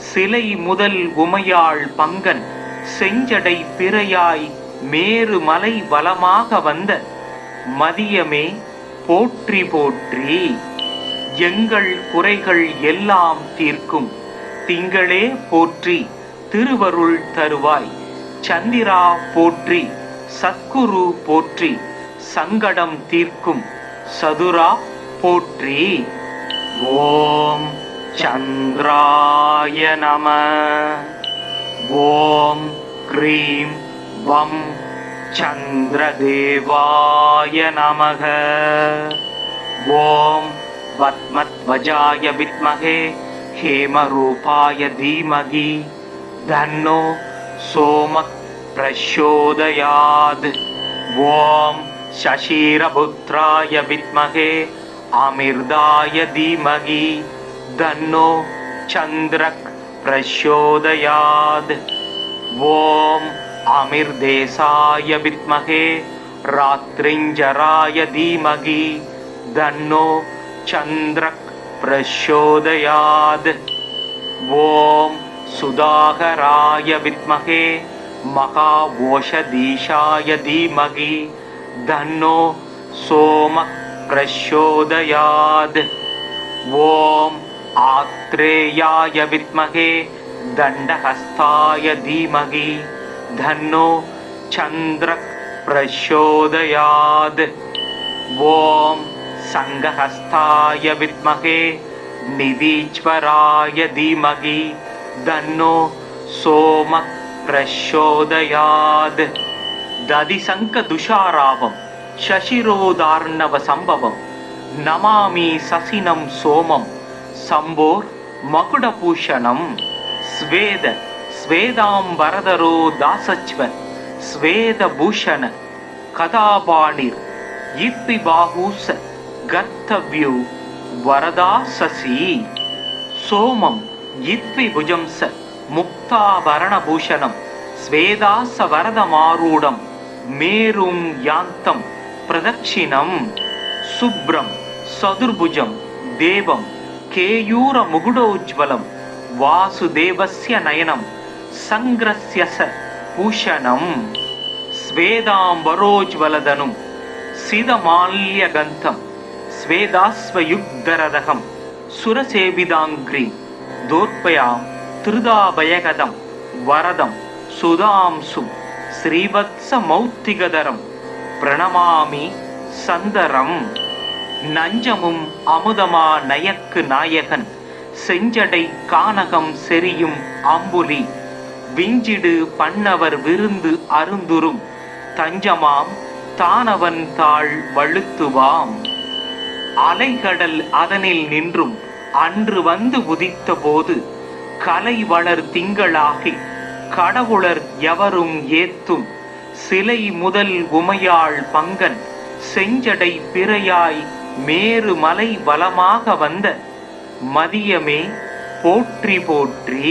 Speaker 1: சிலை முதல் உமையாள் பங்கன் செஞ்சடை பிறையாய் மேரு மலை வலமாக வந்த மதியமே போற்றி போற்றி. எங்கள் குறைகள் எல்லாம் தீர்க்கும் திங்களே போற்றி திருவருள் தருவாய். சந்திரா போற்றி சத்குரு போற்றி சங்கடம் தீர்க்கும் சதுரா போற்றி. ஓம் சந்திராய நம. ஓம் க்ரீம் வம் சந்திரதேவாய நமக. ஓம் பத்மத்வஜாய வித்மகே ஹேமரூபாய தீமகி தன்னோ சோமக் பிரச்சோதயாத். ஓம் சசீரபுத்ராய வித்மகே அமிர்தாய தீமகி தன்னோ சந்திரக் பிரச்சோதயாத். ஓம் அமிர்தேசாய வித்மகே ராத்ரிஞ்சராய தீமகி தன்னோ சந்திரக் பிரச்சோதயாத். ஓம் சுதாகராய வித்மகே மகாவோஷதீஷாய தீமகி தன்னோ சோமக் பிரச்சோதயாத். ஓம் ஆத்ரேயாய வித்மகே தண்டஹஸ்தாய தீமகி தன்னோ சந்திரக் பிரச்சோதயாத். ஓம் சங்கஹஸ்தாய வித்மகே நிதீஸ்வராய தீமகி தன்னோ சோமக் பிரச்சோதயாத். ததிசங்க துஷாராவம் சசிரோதார்ணவ சம்பவம் நமாமி சசினம் சோமம் சம்போர் மகுடபூஷணம். ஸ்வேத ஸ்வேதாம்பரதரோ தாசச்வ ஸ்வேதபூஷண கதாபாணிர் இப்பி பாகூச கர்த்தவ்யு வரதா சசி சோமம் இத்வி புஜம்ச முக்தாபரணபூஷணம் ஸ்வேதாச வரதமாரூடம் மேரும் யாந்தம் பிரதட்சிணம் சுப்ரம் சதுர்புஜம் தேவம் கேயூர முகுடோஜ்வலம் வாசுதேவஸ்ய நயனம் சங்கிரஸ்யச பூஷணம் ஸ்வேதாம்பரோஜ்வலதனும் சிதமால்யகந்தம் ஸ்வேதாஸ்வயுக்தரதகம் சுரசேவிதாங்கிரி தோர்பயாம் திருதாபயகதம் வரதம் சுதாம்சும் ஸ்ரீவத்ச மௌத்திகதரம் பிரணமாமி சந்தரம் நஞ்சமும் அமுதமா நயக்கு நாயகன் செஞ்சடை கானகம் செரியும் அம்புலி விஞ்சிடு பண்ணவர் விருந்து அருந்துரும் தஞ்சமாம் தானவன் தாழ் வழுத்துவாம் அலைகடல் அதனில் நின்றும் அன்று வந்து உதித்த போது கலை வளர் திங்களாகி கடவுளர் எவரும் ஏத்தும் சிலை முதல் உமையாள் பங்கன் செஞ்சடை பிறையாய் மேரு மலை வலமாக வந்த மதியமே போற்றி போற்றி.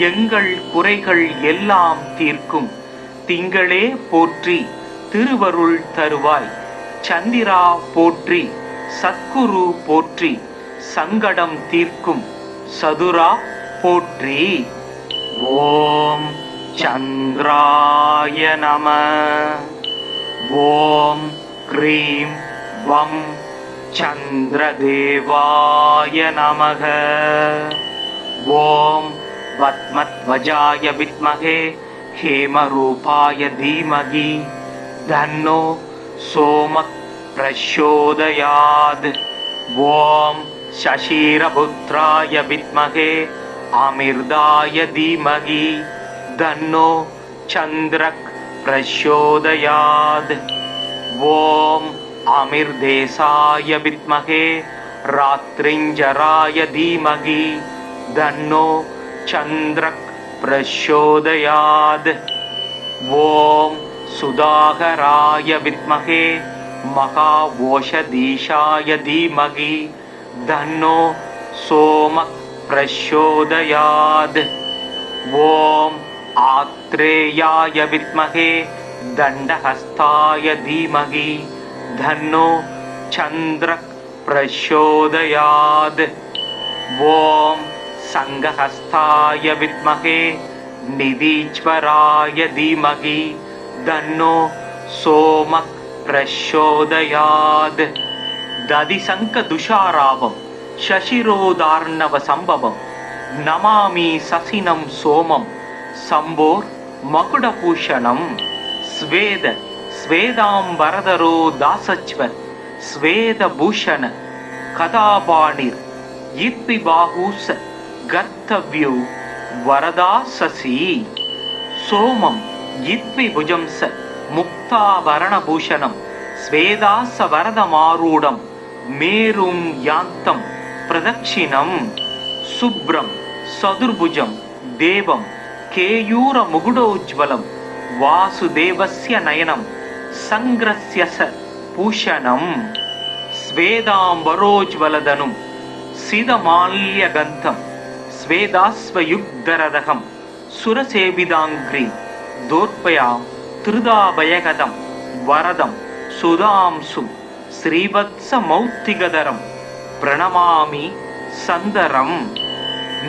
Speaker 1: எங்கள் குறைகள் எல்லாம் தீர்க்கும் திங்களே போற்றி திருவருள் தருவாய். சந்திரா போற்றி சத்குரு போற்றி சங்கடம் தீர்க்கும் சதுரா போற்றி. ஓம் சந்திராய நம. ஓம் க்ரீம் வம் சந்திரதேவாய நமக. ஓம் பத்மத்வஜாய வித்மகே ஹேமரூபாய தீமகி தன்னோ சோமக் பிரச்சோதயாத். ஓம் சசீரபுத்ராய வித்மகே அமிர்தாய தீமகி தன்னோ சந்திரக் பிரச்சோதயாத். ஓம் அமிர்தேசாய வித்மகே ராத்ரிஞ்சராய தீமகி தன்னோ சந்திரக் பிரச்சோதயாத். ஓம் சுதாகராய வித்மகே மகாவோஷதீஷாய தீமகி தன்னோ சோமக் பிரச்சோதயாத். ஓம் ஆத்ரேயாய வித்மகே தண்டஹஸ்தாய தீமகி தன்னோ சந்திரக் பிரச்சோதயாத். ஓம் சங்கஹஸ்தாய வித்மகே நிதீஸ்வராய தீமகி தன்னோ சோமக் பிரச்சோதயாத். ததிசங்க துஷாராவம் சசிரோதார்ணவ சம்பவம் நமாமி சசினம் சோமம் சம்போர் மகுடபூஷணம். ஸ்வேத ஸ்வேதாம்பரதரோ தாசச்வ ஸ்வேதபூஷண கதாபாணிர் இப்பி பாகூச கர்த்தவ்யு வரதா சசி சோமம் இத்வி புஜம்ச முக்தாபரணபூஷணம் ஸ்வேதாச வரதமாரூடம் மேரும் யாந்தம் பிரதட்சிணம். சுப்ரம் சதுர்புஜம் தேவம் கேயூர முகுடோஜ்வலம் வாசுதேவஸ்ய நயனம் சங்கிரஸ்யச பூஷணம். ஸ்வேதாம்பரோஜ்வலதனும் சிதமால்யகந்தம் ஸ்வேதாஸ்வயுக்தரதகம் சுரசேவிதாங்கிரி தோர்பயாம் திருதாபயகதம் வரதம் சுதாம்சும் ஸ்ரீவத்ச மௌத்திகதரம் பிரணமாமி சந்தரம்.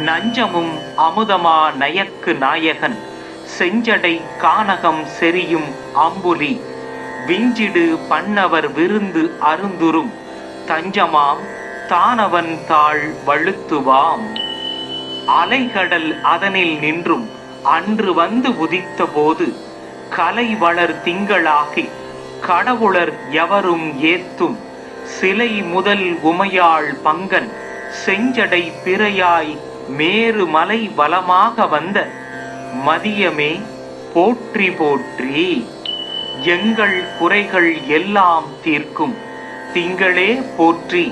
Speaker 1: நஞ்சமும் அமுதமா நயக்கு நாயகன் செஞ்சடை கானகம் செரியும் அம்புலி விஞ்சிடு பண்ணவர் விருந்து அருந்துரும் தஞ்சமாம் தானவன் தாழ் வழுத்துவாம். அலைகடல் அதனில் நின்றும் அன்று வந்து உதித்த போது கலை வளர் திங்களாகி கடவுளர் எவரும் ஏத்தும் சிலை முதல் உமையாள் பங்கன் செஞ்சடை பிறையாய் மேரு மலை வலமாக வந்த மதியமே போற்றி போற்றி. எங்கள் குறைகள் எல்லாம் தீர்க்கும் திங்களே போற்றி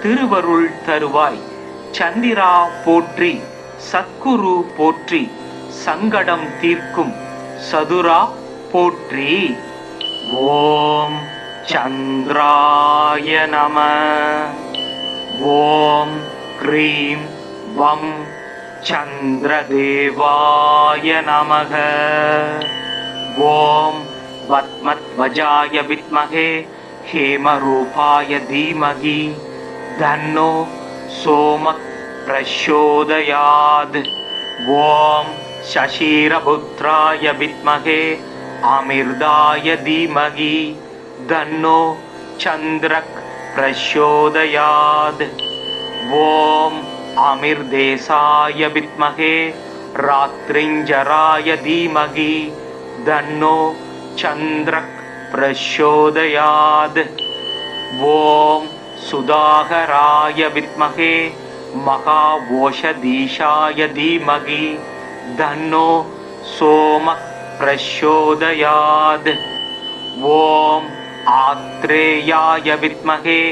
Speaker 1: திருவருள் தருவாய். சந்திரா போற்றி சத்குரு போற்றி சங்கடம் தீர்க்கும் சதுரா போற்றி. ஓம் சந்திராய நம. ஓம் க்ரீம் வம் சந்திரதேவாய நமக. ஓம் பத்மத்வஜாய வித்மகே ஹேமரூபாய தீமகி தன்னோ சோமக் பிரச்சோதயாத். ஓம் சசீரபுத்ராய வித்மகே அமிர்தாய தீமகி தன்னோ சந்திரக் பிரச்சோதயாத். ஓம் அமிர்தேசாய வித்மகே ராத்ரிஞ்சராய தீமகி தன்னோ சந்திரக் பிரச்சோதயாத். ஓம் சுதாகராய வித்மகே மகாவோஷதீஷாய தீமகி தன்னோ சோமக் பிரச்சோதயாத். ஓம் ஆத்ரேயாய வித்மகே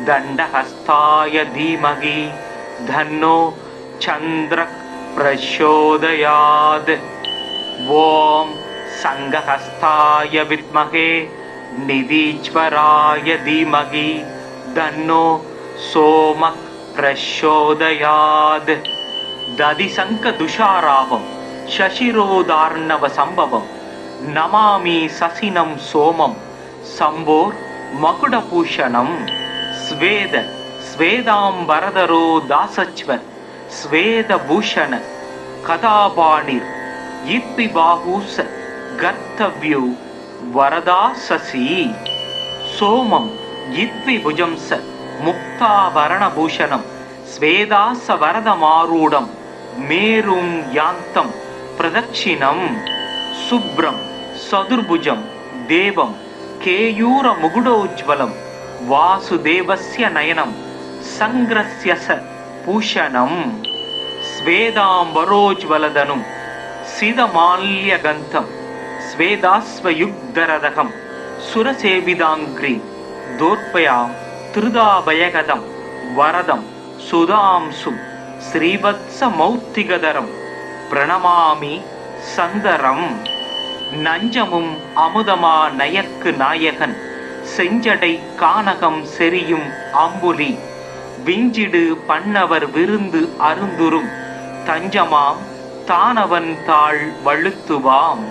Speaker 1: தண்டஹஸ்தாய தீமகி தன்னோ சந்திரக் பிரச்சோதயாத். ஓம் சங்கஹஸ்தாய வித்மகே நிதீஸ்வராய தீமகி தன்னோ சோமக் பிரச்சோதயாத். ததிசங்க துஷாராவம் சசிரோதார்ணவ சம்பவம் நமாமி சசினம் சோமம் சம்போர் மகுடபூஷணம். ஸ்வேத ஸ்வேதாம்பரதரோ தாசச்வ ஸ்வேதபூஷண கதாபாணிர் இப்பி பாஹூச கர்த்தவ்யோ வரதா சசி. சோமம் இத்வி புஜம்ச முக்தாபரணபூஷணம் ஸ்வேதாச வரதமாரூடம் மேரும் யாந்தம் பிரதட்சிணம். சுப்ரம் சதுர்புஜம் தேவம் கேயூர முகுடோஜ்வலம் வாசுதேவஸ்ய நயனம் சங்கிரஸ்ய பூஷணம். ஸ்வேதாம்பரோஜ்வலதனும் சிதமால்யகந்தம் ஸ்வேதாஸ்வயுக்தரதகம் சுரசேவிதாங்கிரி தோர்பயாம் திருதாபயகதம் வரதம் சுதாம்சு ஸ்ரீவத்ச மௌத்திகதரம் பிரணமாமி சந்தரம். நஞ்சமும் அமுதமா நயக்கு நாயகன் செஞ்சடை கானகம் செரியும் அம்புலி விஞ்சிடு பண்ணவர் விருந்து அருந்துரும் தஞ்சமாம் தானவன் தாழ் வழுத்துவாம்.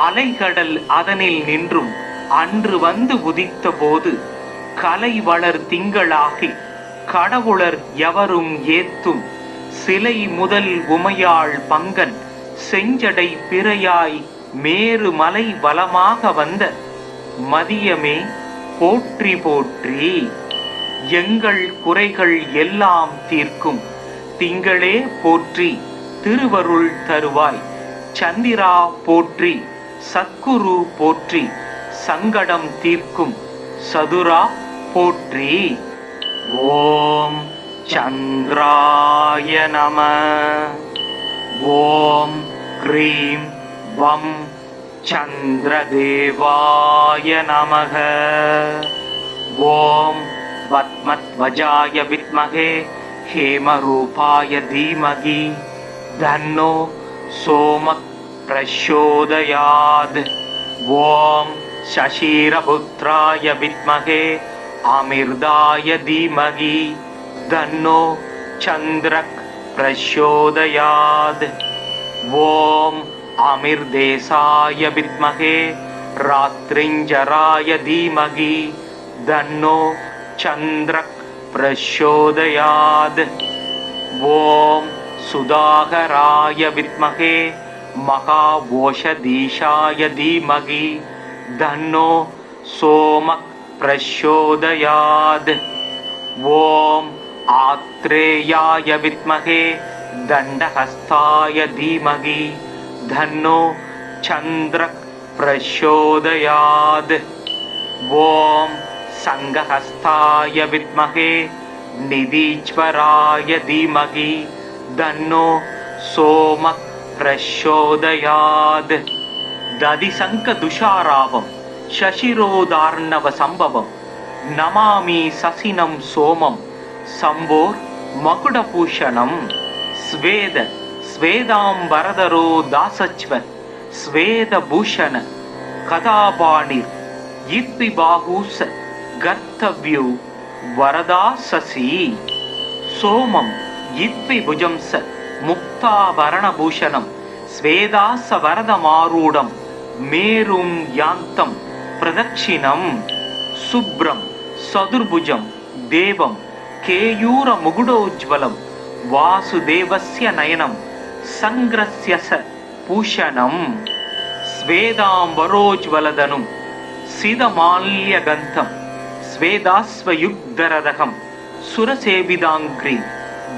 Speaker 1: அலைகடல் அதனில் நின்றும் அன்று வந்து உதித்த போது கலை வளர் திங்களாகி கடவுளர் எவரும் ஏத்தும் சிலை முதல் உமையாள் பங்கன் செஞ்சடை பிறையாய் மேரு மலை வலமாக வந்த மதியமே போற்றி போற்றி. எங்கள் குறைகள் எல்லாம் தீர்க்கும் திங்களே போற்றி திருவருள் தருவாய். சந்திரா போற்றி சத்குரு போற்றி சங்கடம் தீர்க்கும் சதுரா போற்றி. ஓம் சந்திராய நம. ஓம் க்ரீம் வம் சந்திரதேவாய நமக. ஓம் பத்மத்வஜாய வித்மகே ஹேமரூபாய தீமகி தன்னோ சோமக் பிரச்சோதயாத். ஓம் சசீரபுத்ராய வித்மகே அமிர்தாய தீமகி தன்னோ சந்திரக் பிரச்சோதயாத். ஓம் அமிர்தேசாய வித்மகே ராத்ரிஞ்சராய தீமகி தன்னோ சந்திரக் பிரச்சோதயாத். ஓம் சுதாகராய வித்மகே மகாவோஷதீஷாய தீமகி தன்னோ சோமக் பிரச்சோதயாத். ஓம் ஆத்ரேயாய வித்மகே தண்டஹஸ்தாய தீமகி தன்னோ சந்திரக் பிரச்சோதயாத். ஓம் சங்கஹஸ்தாய வித்மகே நிதீஸ்வராய தீமகி தன்னோ சோமக் பிரச்சோதயாத். ததிசங்க துஷாராவம் சசிரோதார்ணவ சம்பவம் நமாமி சசினம் சோமம் சம்போர் மகுடபூஷணம். ஸ்வேத ஸ்வேதாம்பரதரோ தாசச்வ ஸ்வேதபூஷண கதாபாணிர் இத்வி பாகூச கர்த்தவ்யோ வரதா சசி சோமம் இத்வி புஜம்ச முக்தாபரணபூஷணம் ஸ்வேதாச வரதமாரூடம் மேரும் யாந்தம் பிரதட்சிணம் சுப்ரம் சதுர்புஜம் தேவம் கேயூர முகுடோஜ்வலம் வாசுதேவஸ்ய நயனம் சங்கிரஸ்யச பூஷணம் ஸ்வேதாம்பரோஜ்வலதனும் சிதமால்யகந்தம் ஸ்வேதாஸ்வயுக்தரதகம் சுரசேவிதாங்கிரி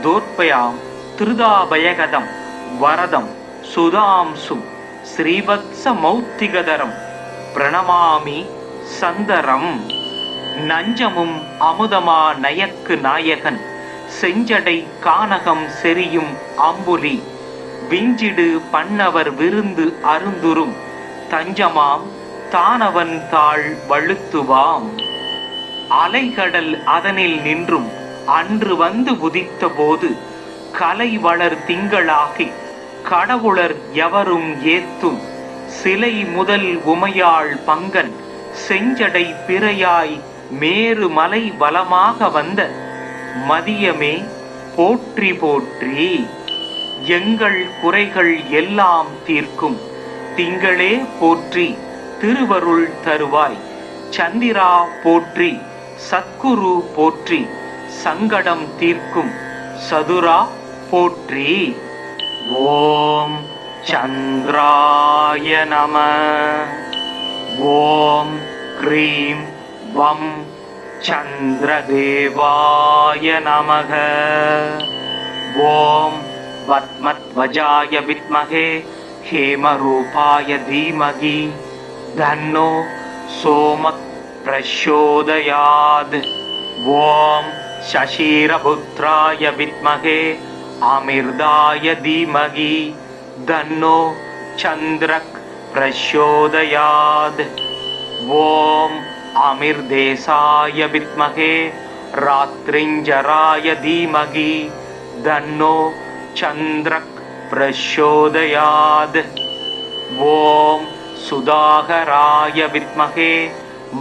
Speaker 1: தோர்பயாம் திருதாபயகதம் வரதம் சுதாம்சும் ஸ்ரீவத்ச மௌத்திகதரம் பிரணமாமி சந்தரம் நஞ்சமும் அமுதமா நயக்கு நாயகன் செஞ்சடை கானகம் செரியும் அம்புலி விஞ்சிடு பண்ணவர் விருந்து அருந்துரும் தஞ்சமாம் தானவன் தாழ் வழுத்துவாம் அலைகடல் அதனில் நின்றும் அன்று வந்து உதித்த போது கலை வளர் திங்களாகி கடவுளர் எவரும் ஏத்தும் சிலை முதல் உமையாள் பங்கன் செஞ்சடை பிறையாய் மேரு மலை வலமாக வந்த மதியமே போற்றி போற்றி எங்கள் குறைகள் எல்லாம் தீர்க்கும் திங்களே போற்றி திருவருள் தருவாய் சந்திரா போற்றி சத்குரு போற்றி சங்கடம் தீர்க்கும் சதுரா போற்றி. ஓம் சந்திராய நம. ஓம் க்ரீம் வம் சந்திரதேவாய நமக. ஓம் பத்மத்வஜாய வித்மகே ஹேமரூபாய தீமகி தன்னோ சோமக் பிரச்சோதயாத். ஓம் சசீரபுத்ராய வித்மகே அமிர்தாய தீமகி தன்னோ சந்திரக் பிரச்சோதயாத். ஓம் அமிர்தேசாய வித்மகே ராத்ரிஞ்சராய தீமகி தன்னோ சந்திரக் பிரச்சோதயாத். ஓம் சுதாகராய வித்மகே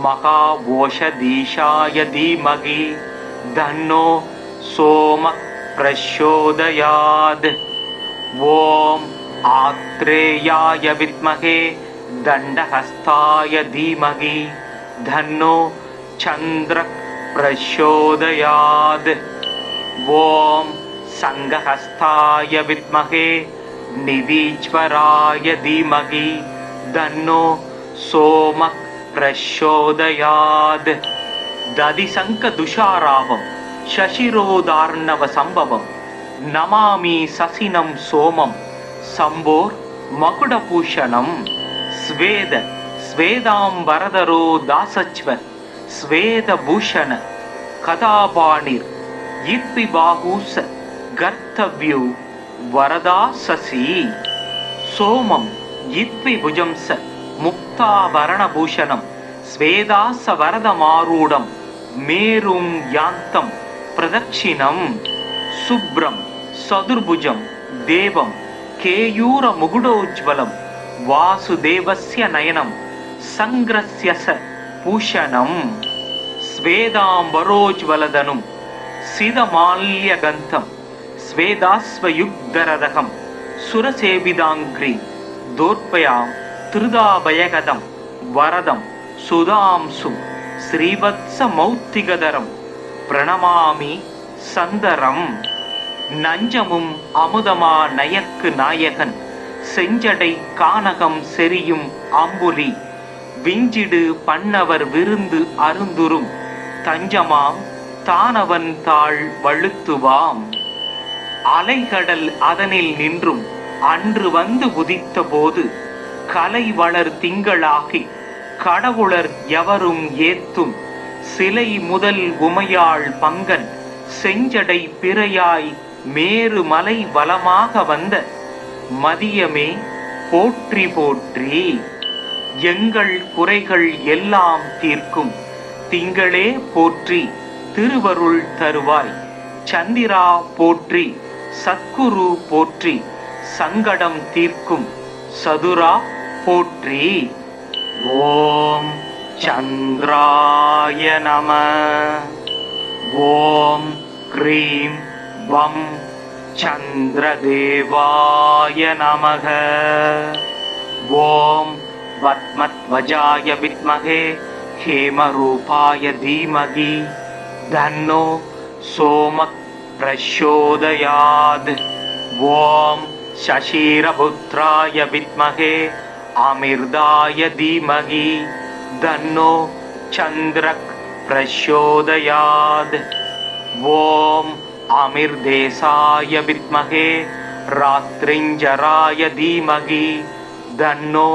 Speaker 1: மகாவோஷதீஷாய தீமகி தன்னோ சோமக் பிரச்சோதயாத். ஓம் ஆத்ரேயாய வித்மகே தண்டஹஸ்தாய தீமகி தன்னோ சந்திரக் பிரச்சோதயாத். ஓம் சங்கஹஸ்தாய வித்மகே நிதீஸ்வராய தீமகி தன்னோ சோமக் பிரச்சோதயாத். ததிசங்க துஷாராவம் சசிரோதார்ணவ சம்பவம் நமாமி சசினம் சோமம் சம்போர் மகுடபூஷணம். ஸ்வேத ஸ்வேதாம்பரதரோ தாசச்வ ஸ்வேதபூஷண கதாபாணிர் இத்வி பாகூச கர்த்தவ்யோ வரதா சசி சோமம் இத்வி புஜம்ச முக்தாபரணபூஷணம் ஸ்வேதாச வரதமாரூடம் மேரும் யாந்தம் பிரதட்சிணம். சுப்ரம் சதுர்புஜம் தேவம் கேயூர முகுடோஜ்வலம் வாசுதேவஸ்ய நயனம் சங்கிரஸ்யச பூஷணம். ஸ்வேதாம்பரோஜ்வலதனும் சிதமால்யகந்தம் ஸ்வேதாஸ்வயுக்தரதகம் சுரசேவிதாங்கிரி தோர்பயாம் திருதாபயகதம் வரதம் சுதாம்சும் ஸ்ரீவத்ச மௌத்திகதரம் பிரணமாமி சந்தரம். நஞ்சமும் அமுதமா நயக்கு நாயகன் செஞ்சடை கானகம் செரியும் அம்புலி விஞ்சிடு பண்ணவர் விருந்து அருந்துரும் தஞ்சமாம் தானவன் தாழ் வழுத்துவாம். அலைகடல் அதனில் நின்றும் அன்று வந்து உதித்த போது கலை வளர் திங்களாகி கடவுளர் எவரும் ஏத்தும் சிலை முதல் உமையாள் பங்கன் செஞ்சடை பிறையாய் மேரு மலை வலமாக வந்த மதியமே போற்றி போற்றி எங்கள் குறைகள் எல்லாம் தீர்க்கும் திங்களே போற்றி திருவருள் தருவாய் சந்திரா போற்றி சத்குரு போற்றி சங்கடம் தீர்க்கும் சதுரா போற்றி. ஓம் சந்திராய நம. ஓம் க்ரீம் வம் சந்திரதேவாய நமக. ஓம் பத்மத்வஜாய வித்மகே ஹேமரூபாய தீமகி தன்னோ சோமக் பிரச்சோதயாத். ஓம் சசீரபுத்ராய வித்மகே அமிர்தாய தீமகி தன்னோ சந்திரக் பிரச்சோதயாத். ஓம் அமிர்தேசாய வித்மகே ராத்ரிஞ்சராய தீமகி தன்னோ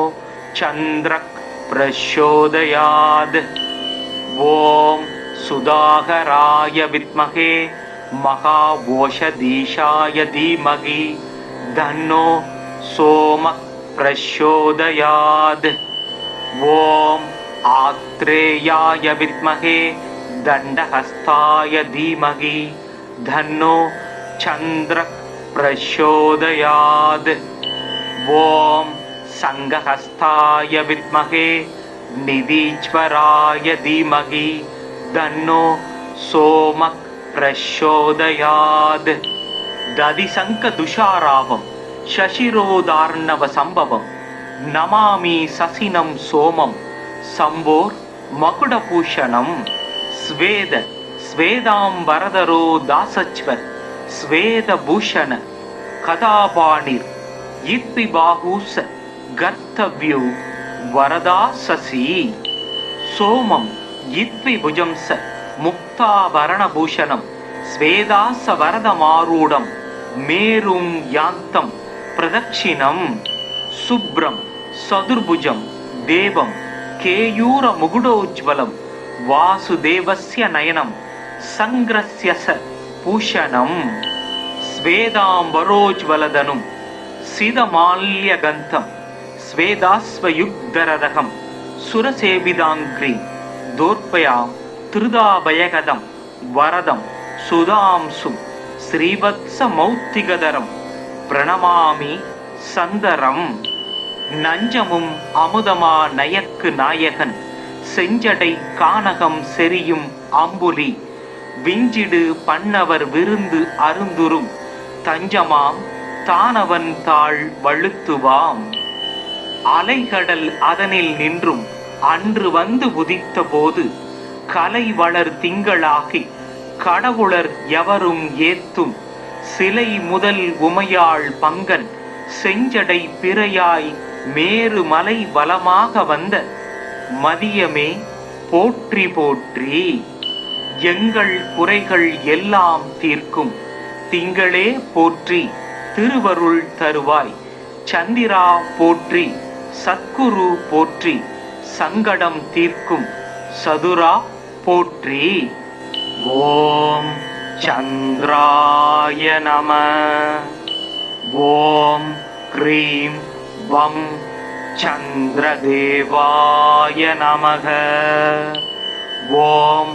Speaker 1: சந்திரக் பிரச்சோதயாத். ஓம் சுதாகராய வித்மகே மகாவோஷதீஷாய தீமகி தன்னோ சோமக் பிரச்சோதயாத். ஓம் ஆத்ரேயாய வித்மகே தண்டஹஸ்தாய தீமகி தன்னோ சந்திரக் பிரச்சோதயாத். ஓம் சங்கஹஸ்தாய வித்மகே நிதீஸ்வராய தீமகி தன்னோ சோமக் பிரச்சோதயாத். ததிசங்க துஷாராவம் சசிரோதார்ணவ சம்பவம் நமாமி சசினம் சோமம் சம்போர் மகுடபூஷணம். ஸ்வேத ஸ்வேதாம்பரதரோ தாசச்வர் ஸ்வேதபூஷண கதாபாணிர் இத்வி பாஹூச கர்த்தவ்யோ வரதா சசி. சோமம் இத்வி புஜம்ச முக்தாபரணபூஷணம் ஸ்வேதாச வரதமாரூடம் மேரும் யாந்தம் பிரதட்சிணம். சுப்ரம் சதுர்புஜம் தேவம் கேயூர முகுடோஜ்வலம் வாசுதேவஸ்ய நயனம் சங்கிரஸ்ய ச பூஷணம். ஸ்வேதாம்பரோஜ்வலதனும் சிதமால்யகந்தம் ஸ்வேதாஸ்வயுக்தரதகம் சுரசேவிதாங்கிரீம் தோர்ப்பயாம் திருதாபயகதம் வரதம் சுதாம்சும் ஸ்ரீவத்ஸ மௌத்திகதரம் பிரணமாமி சந்தரம். நஞ்சமும் அமுதமா நயக்கு நாயகன் செஞ்சடை கானகம் செரியும் அம்புலி விஞ்சிடு பண்ணவர் விருந்து அருந்துரும் தஞ்சமாம் தானவன் தாழ் வழுத்துவாம். அலைகடல் அதனில் நின்றும் அன்று வந்து உதித்த போது கலை வளர் திங்களாகி கடவுளர் எவரும் ஏத்தும் சிலை முதல் உமையாள் பங்கன் செஞ்சடை பிறையாய் மேரு மலை வலமாக வந்த மதியமே போற்றி போற்றி. எங்கள் குறைகள் எல்லாம் தீர்க்கும் திங்களே போற்றி திருவருள் தருவாய். சந்திரா போற்றி சத்குரு போற்றி சங்கடம் தீர்க்கும் சதுரா போற்றி. ஓம் சந்திராய நம. ஓம் க்ரீம் வம் சந்திரதேவாய நமக. ஓம்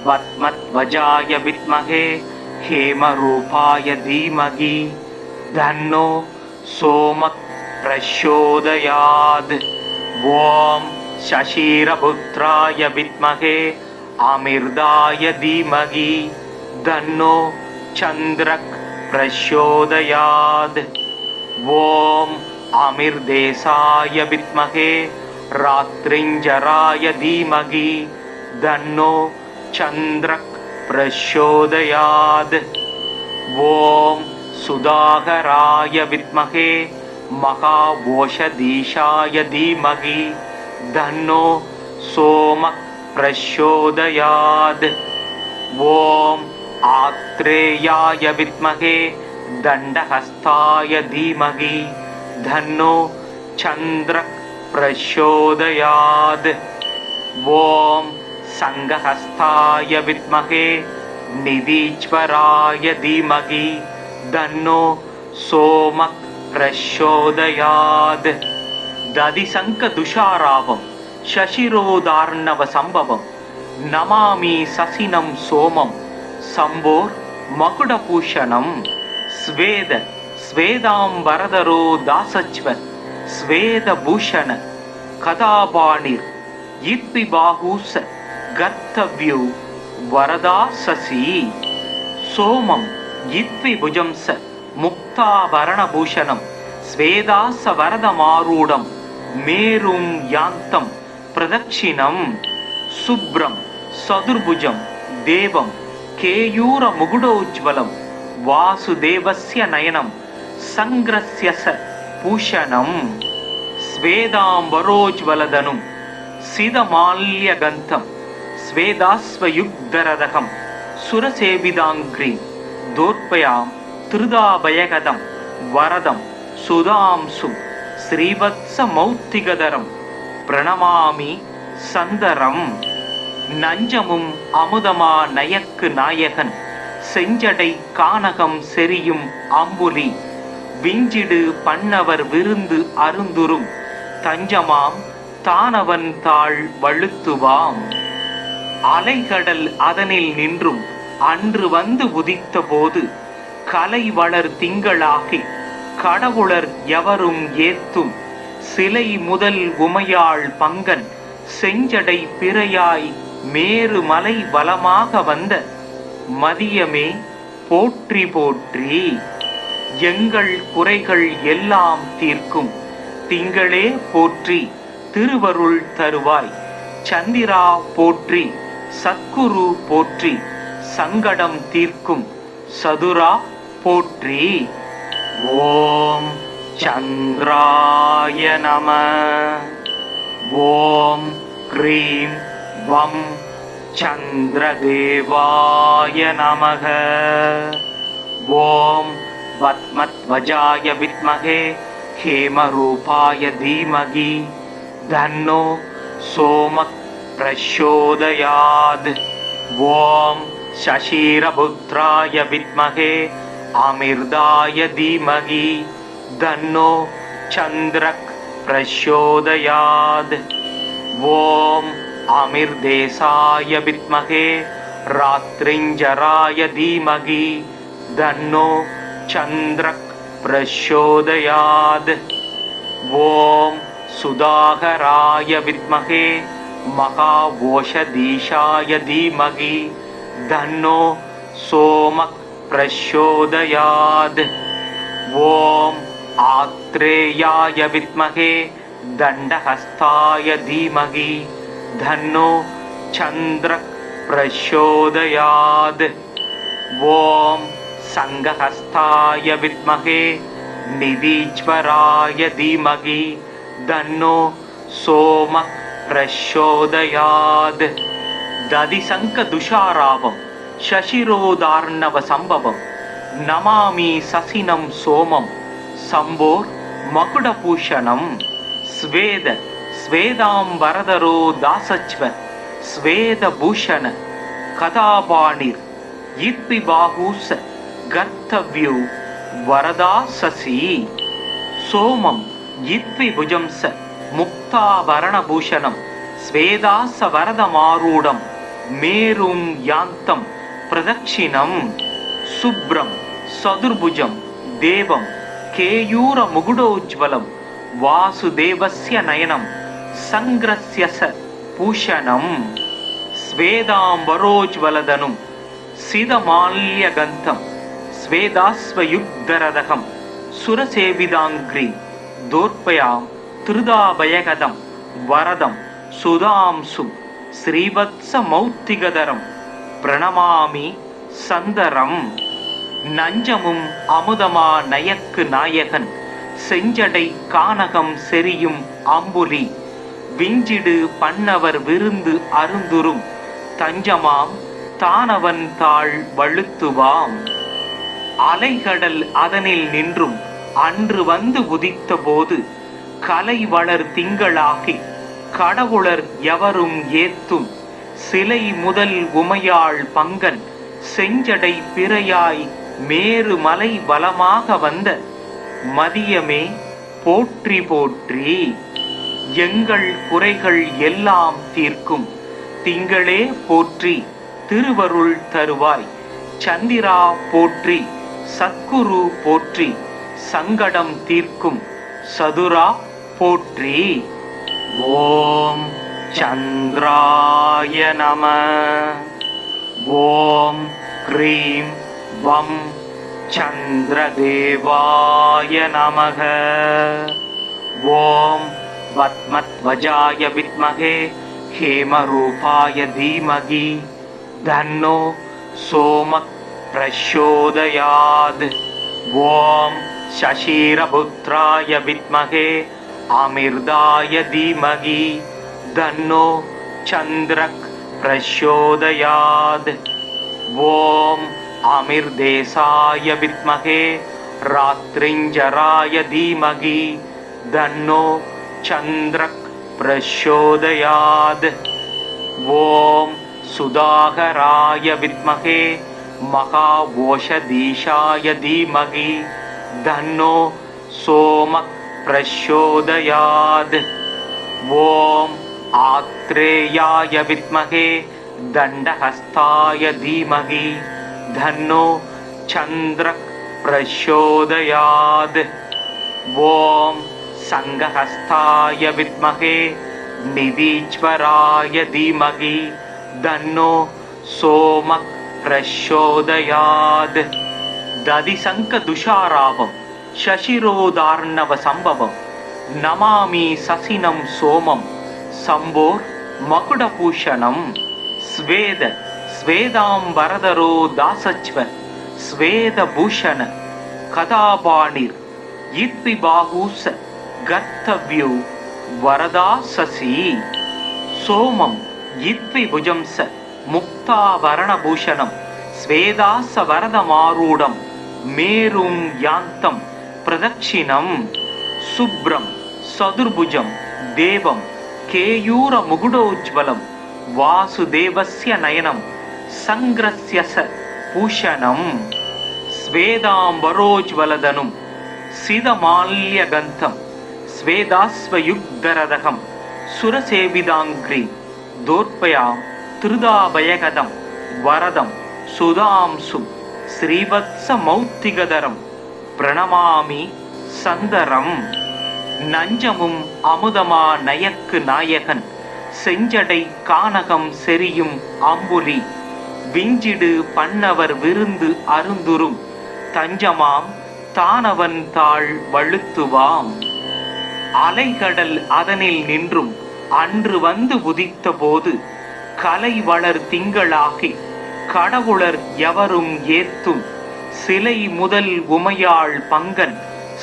Speaker 1: பத்மத்வஜாய வித்மகே ஹேமரூபாய தீமகி தன்னோ சோமக் பிரச்சோதயாத். ஓம் சசீரபுத்ராய வித்மகே அமிர்தாய தீமகி தன்னோ சந்திரக் பிரச்சோதயாத். ஓம் அமிர்தேசாய வித்மகே ராத்ரிஞ்சராய தீமகி தன்னோ சந்திரக் பிரச்சோதயாத். ஓம் சுதாகராய வித்மகே மகாவோஷதீஷாய தீமகி தன்னோ சோமக் பிரச்சோதயாத். ஓம் ஆத்ரேயாய வித்மகே தண்டஹஸ்தாய தீமகி தன்னோ சந்திரக் பிரச்சோதயாத். ஓம் சங்கஹஸ்தாய வித்மகே நிதீஸ்வராய தீமகி தன்னோ சோமக் பிரச்சோதயாத். ததிசங்க துஷாராவம் சசிரோதார்ணவ சம்பவம் நமாமி சசினம் சோமம் சம்போர் மகுடபூஷணம். ஸ்வேத ஸ்வேதாம்பரதரோ தாசச்வர் ஸ்வேதபூஷண கதாபாணிர் இத்வி பாகூச கர்த்தவ்யோ வரதா சசி சோமம் இத்வி புஜம்ச முக்தாபரணபூஷணம் ஸ்வேதாச வரதமாரூடம் மேரும் யாந்தம் பிரதட்சிணம் சுப்ரம் சதுர்புஜம் தேவம் கேயூர முகுடோஜ்வலம் வாசுதேவஸ்ய நயனம் சங்கிரஸ்ய ச பூஷணம் ஸ்வேதாம்பரோஜ்வலதனும் சிதமால்யகந்தம் ஸ்வேதாஸ்வயுக்தரதகம் சுரசேவிதாங்கிரீம் தோர்ப்பயாம் திருதாபயகதம் வரதம் சுதாம்சும் ஸ்ரீவத்ச மௌத்திகதரம் பிரணமாமி சந்தரம் நஞ்சமும் அமுதமா நயக்கு நாயகன் செஞ்சடை கானகம் செரியும் அம்புலி விஞ்சிடு பண்ணவர் விருந்து அருந்துரும் தஞ்சமாம் தானவன் தாழ் வழுத்துவாம் அலைகடல் அதனில் நின்றும் அன்று வந்து உதித்த போது கலை வளர் திங்களாகி கடவுளர் எவரும் ஏத்தும் சிலை முதல் உமையாள் பங்கன் செஞ்சடை பிறையாய் மேரு மலை வலமாக வந்த மதியமே போற்றி போற்றி எங்கள் குறைகள் எல்லாம் தீர்க்கும் திங்களே போற்றி திருவருள் தருவாய் சந்திரா போற்றி சத்குரு போற்றி சங்கடம் தீர்க்கும் சதுரா போற்றி. ஓம் சந்திராய நம. ஓம் க்ரீம் வம் சந்திரதேவாய நமக. ஓம் பத்மத்வஜாய வித்மகே ஹேமரூபாய தீமகி தன்னோ சோமக் பிரச்சோதயாத். ஓம் சசீரபுத்ராய வித்மகே அமிர்தாய தீமகி தன்னோ சந்திரக் பிரச்சோதயாத். ஓம் அமிர்தேசாய வித்மகே ராத்ரிஞ்சராய தீமகி தன்னோ சந்திரக் பிரச்சோதயாத். ஓம் சுதாகராய வித்மகே மகாவோஷதீஷாய தீமகி தன்னோ சோமக் பிரச்சோதயாத். ஓம் ஆத்ரேயாய வித்மகே தண்டஹஸ்தாய தீமகி தன்னோ சந்திரக் பிரச்சோதயாத். ஓம் சங்கஹஸ்தாய வித்மகே நிதீஸ்வராய தீமகி தன்னோ சோமக் பிரச்சோதயாத். ததிசங்க துஷாராவம் சசிரோதார்ணவ சம்பவம் நமாமி சசினம் சோமம் சம்போர் மகுடபூஷணம். ஸ்வேத ஸ்வேதாம்பரதரோ தாசச்வ ஸ்வேதபூஷண கதாபாணிர் இத்வி பாகூச கர்த்தவ்யோ வரதா சசி சோமம் இத்வி புஜம்ச முக்தாபரணபூஷணம் ஸ்வேதாச வரதமாரூடம் மேரும் யாந்தம் பிரதட்சிணம் சுப்ரம் சதுர்புஜம் தேவம் கேயூர முகுடோஜ்வலம் வாசுதேவஸ்ய நயனம் சங்கிரஸ்ய ச பூஷணம் ஸ்வேதாம்பரோஜ்வலதனும் சிதமால்யகந்தம் ஸ்வேதாஸ்வயுக்தரதகம் சுரசேவிதாங்கிரீம் தோர்ப்பயாம் திருதாபயகதம் வரதம் சுதாம்சும் ஸ்ரீவத்ச மௌத்திகதரம் பிரணமாமி சந்தரம். நஞ்சமும் அமுதமா நயக்கு நாயகன் செஞ்சடை கானகம் செரியும் அம்புலி விஞ்சிடு பண்ணவர் விருந்து அருந்துரும் தஞ்சமாம் தானவன் தாழ் வழுத்துவாம். அலைகடல் அதனில் நின்றும் அன்று வந்து உதித்த போது கலை வளர் திங்களாகி கடவுளர் எவரும் ஏத்தும் சிலை முதல் உமையாள் பங்கன் செஞ்சடை பிறையாய் மேரு மலை வலமாக வந்த மதியமே போற்றி போற்றி எங்கள் குறைகள் எல்லாம் தீர்க்கும் திங்களே போற்றி திருவருள் தருவாய் சந்திரா போற்றி சத்குரு போற்றி சங்கடம் தீர்க்கும் சதுரா போற்றி. ஓம் சந்திராய நம. ஓம் க்ரீம் வம் சந்திரதேவாய நமக. ஓம் பத்மத்வஜாய வித்மகே ஹேமரூபாய தீமகி தன்னோ சோமக் பிரச்சோதயாத். ஓம் சசீரபுத்ராய வித்மகே அமிர்தாய தீமகி தன்னோ சந்திரக் பிரச்சோதயாத். ஓம் அமிர்தேசாய வித்மகே ராத்ரிஞ்சராய தீமகி தன்னோ சந்திரக் பிரச்சோதயாத். ஓம் சுதாகராய வித்மகே மகாவோஷதீஷாய தீமகி தன்னோ சோமக் பிரச்சோதயாத். ஓம் ஆத்ரேயாய வித்மகே தண்டஹஸ்தாய தீமகி தன்னோ சந்திரக் பிரச்சோதயாத். ஓம் சங்கஹஸ்தாய வித்மகே நிதீஸ்வராய தீமகி தன்னோ சோமக் பிரச்சோதயாத். ததிசங்க துஷாராவம் சசிரோதார்ணவ சம்பவம் நமாமி சசினம் சோமம் சம்போர் மகுடபூஷணம். ஸ்வேத ஸ்வேதாம்பரதரோ தாசச்வ ஸ்வேதபூஷண கதாபாணிர் இத்விபாஹூஸ கர்த்தவ்யோ வரதா சசி. சோமம் இத்விபுஜம்ச முக்தாவரணபூஷணம் ஸ்வேதாச வரதமாரூடம் மேரும் யாந்தம் பிரதட்சிணம். சுப்ரம் சதுர்புஜம் தேவம் கேயூர முகுடோஜ்வலம் வாசுதேவஸ்ய நயனம் சங்கிரஸ்ய ச பூஷணம். ஸ்வேதாம்பரோஜ்வலதனும் சிதமால்யகந்தம் ஸ்வேதாஸ்வயுக்தரதகம் சுரசேவிதாங்கிரி தோர்ப்பயாம் திருதாபயகதம் வரதம் சுதாம்சும் ஸ்ரீவத்ஸ மௌத்திகதரம் பிரணமாமி சந்தரம். நஞ்சமும் அமுதமா நயக்கு நாயகன் செஞ்சடை கானகம் செரியும் ஆம்புலி விஞ்சிடு பண்ணவர் விருந்து அருந்துரும் தஞ்சமாம் தானவன் தாழ் வழுத்துவாம். அலைகடல் அதனில் நின்றும் அன்று வந்து உதித்த போது கலை வளர் திங்களாகி கடவுளர் எவரும் ஏத்தும் சிலை முதல் உமையாள் பங்கன்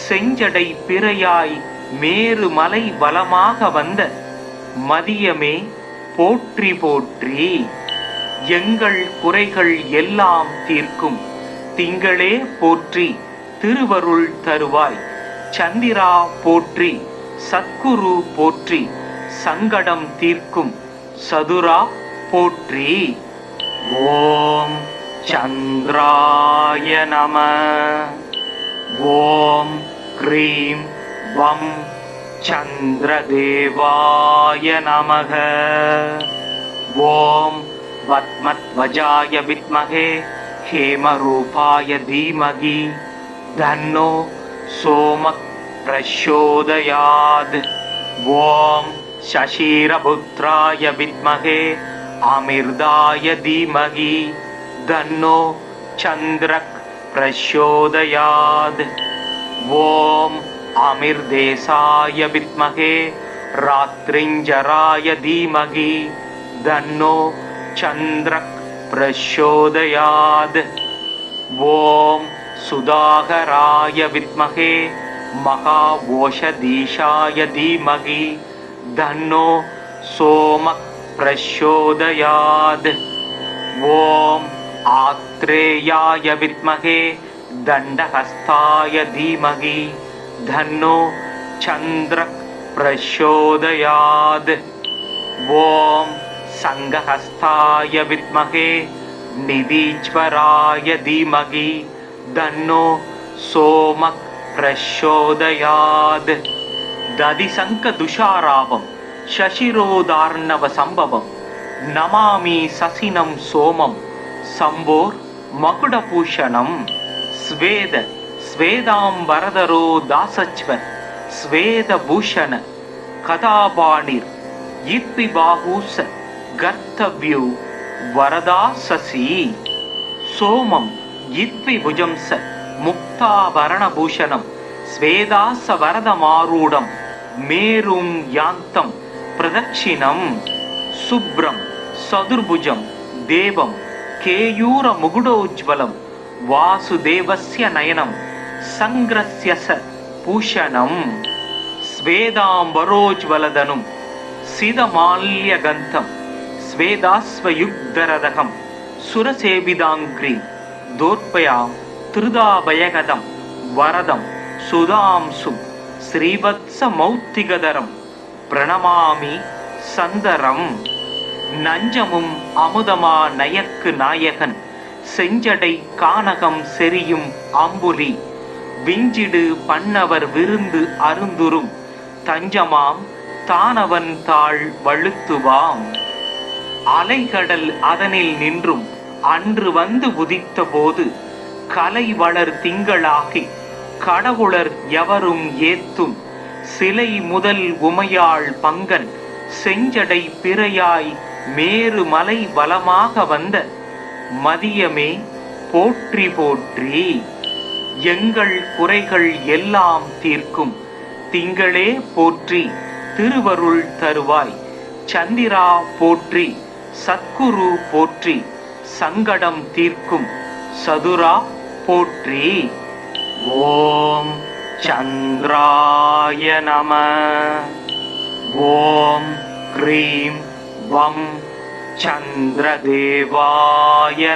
Speaker 1: செஞ்சடை பிறையாய் மேரு மலை வலமாக வந்த மதியமே போற்றி போற்றி. எங்கள் குறைகள் எல்லாம் தீர்க்கும் திங்களே போற்றி திருவருள் தருவாய். சந்திரா போற்றி சத்குரு போற்றி சங்கடம் தீர்க்கும் சதுரா போற்றி. ஓம் சந்திராய நம. ஓம் க்ரீம் வம் சந்திரதேவாய நமக. ஓம் பத்மத்வஜாய வித்மகே ஹேமரூபாய தீமகி தன்னோ சோமக் பிரச்சோதயாத். ஓம் சசீரபுத்ராய வித்மகே அமிர்தாய தீமகி தன்னோ சந்திரக் பிரச்சோதயாத். ஓம் அமிர்தேசாய வித்மகே ராத்ரிஞ்சராய தீமகி தன்னோ சந்திரக் பிரச்சோதயாத். ஓம் சுதாகராய வித்மகே மகாவோஷதீஷாய தீமகி தன்னோ சோமக் பிரச்சோதயாத். ஓம் ஆத்ரேயாய வித்மகே தண்டஹஸ்தாய தீமகி தன்னோ சந்திரக் பிரச்சோதயாத். ஓம் சங்கஹஸ்தாய வித்மகே நிதீஸ்வராய தீமகி தன்னோ சோமக் பிரச்சோதயாத். ததிசங்க துஷாராவம் சசிரோதார்ணவ சம்பவம் நமாமி சசினம் சோமம் சம்போர் மகுடபூஷணம். ஸ்வேத ஸ்வேதாம்பரதரோ தாசச்வ ஸ்வேதபூஷண கதாபாணிர் இத்வி பாகூச கர்த்தவ்யோ வரதா சசி சோமம் இத்வி புஜம்ச முக்தாபரணபூஷணம் ஸ்வேதாச வரதமாரூடம் மேரும் யாந்தம் பிரதட்சிணம் சுப்ரம் சதுர்புஜம் தேவம் கேயூர முகுடோஜ்வலம் வாசுதேவஸ்ய நயனம் சங்கிரஸ்யச பூஷணம் ஸ்வேதாம்பரோஜ்வலதனும் சிதமால்யகந்தம் ஸ்வேதாஸ்வயுக்தரதகம் சுரசேவிதாங்கிரி தோர்பயாம் திருதாபயகதம் வரதம் சுதாம்சும் ஸ்ரீவத்ச மௌத்திகதரம் பிரணமாமி சந்தரம் நஞ்சமும் அமுதமா நயக்கு நாயகன் செஞ்சடை கானகம் செரியும் அம்புலி விஞ்சிடு பண்ணவர் விருந்து அருந்துரும் தஞ்சமாம் தானவன் தாழ் வழுத்துவாம் அலைகடல் அதனில் நின்றும் அன்று வந்து உதித்த போது கலை வளர் திங்களாகி கடவுளர் எவரும் ஏத்தும் சிலை முதல் உமையாள் பங்கன் செஞ்சடை பிறையாய் மேரு மலை வலமாக வந்த மதியமே போற்றி போற்றி எங்கள் குறைகள் எல்லாம் தீர்க்கும் திங்களே போற்றி திருவருள் தருவாய் சந்திரா போற்றி சத்குரு போற்றி சங்கடம் தீர்க்கும் சதுரா போற்றி. ஓம் சந்திராய நம. ஓம் க்ரீம் வம் சந்திரதேவாய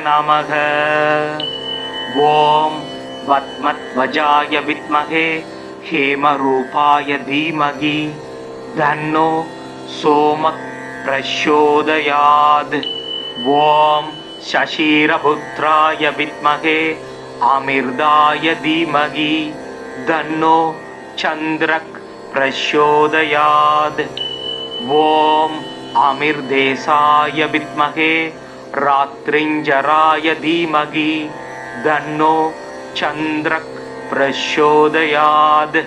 Speaker 1: நமக. ஓம் பத்மத்வஜாய வித்மகே ஹேமரூபாய தீமகி தன்னோ சோமக் பிரச்சோதயாத். ஓம் சசீரபுத்ராய வித்மகே அமிர்தாய தீமகி தன்னோ சந்திரக் பிரச்சோதயாத். ஓம் அமிர்தேசாய வித்மகே ராத்ரிஞ்சராய தீமகி தன்னோ சந்திரக் பிரச்சோதயாத்.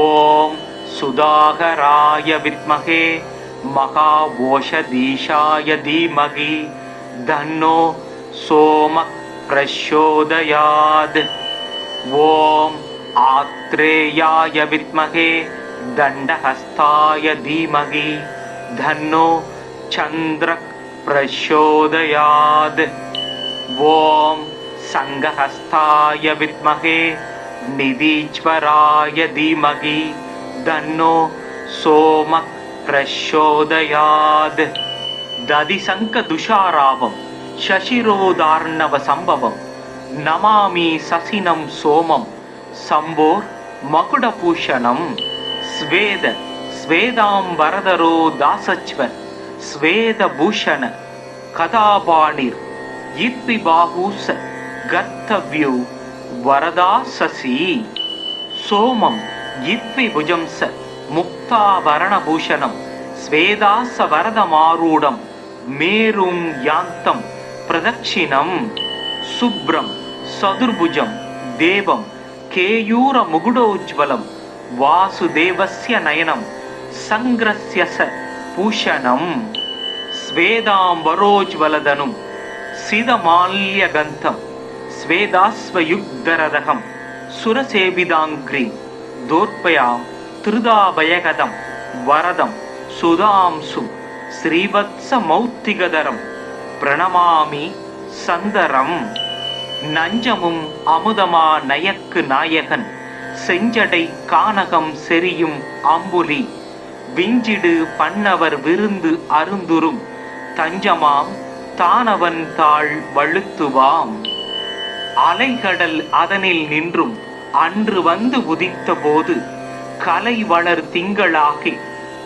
Speaker 1: ஓம் சுதாகராய வித்மகே மகாவோஷதீஷாய தீமகி தன்னோ சோமக் பிரச்சோதயாத். ஓம் ஆத்ரேயாய வித்மகே தண்டஹஸ்தாய தீமகி தன்னோ சந்திரக் பிரச்சோதயாத். ஓம் சங்கஹஸ்தாய வித்மகே நிதீஸ்வராய தீமகி தன்னோ சோமக் பிரச்சோதயாத். ததிசங்க துஷாராவம் சசிரோதார்ணவ சம்பவம் நமாமி சசினம் சோமம் சம்போர் மகுடபூஷணம். ஸ்வேத ஸ்வேதாம்பரதரோ தாசச்வ ஸ்வேதபூஷண கதாபாணிர் இத்வி பாகூச கர்த்தவ்யோ வரதா சசி சோமம் இத்வி புஜம்ச முக்தாபரணபூஷணம் ஸ்வேதாச வரதமாரூடம் மேரும் யாந்தம் பிரதட்சிணம் சுப்ரம் சதுர்புஜம் தேவம் கேயூர முகுடோஜ்வலம் வாசுதேவஸ்ய நயனம் சங்கிரஸ்யச பூஷணம் ஸ்வேதாம்பரோஜ்வலதனும் சிதமால்யகந்தம் ஸ்வேதாஸ்வயுக்தரதகம் சுரசேவிதாங்கிரி தோர்பயாம் திருதாபயகதம் வரதம் சுதாம்சும் ஸ்ரீவத்ச மௌத்திகதரம் பிரணமாமி சந்தரம். நஞ்சமும் அமுதமா நயக்கு நாயகன் செஞ்சடை கானகம் செரியும் அம்புலி விஞ்சிடு பண்ணவர் விருந்து அருந்துரும் தஞ்சமாம் தானவன் தாழ் வழுத்துவாம். அலைகடல் அதனில் நின்றும் அன்று வந்து உதித்த போது கலை வளர் திங்களாகி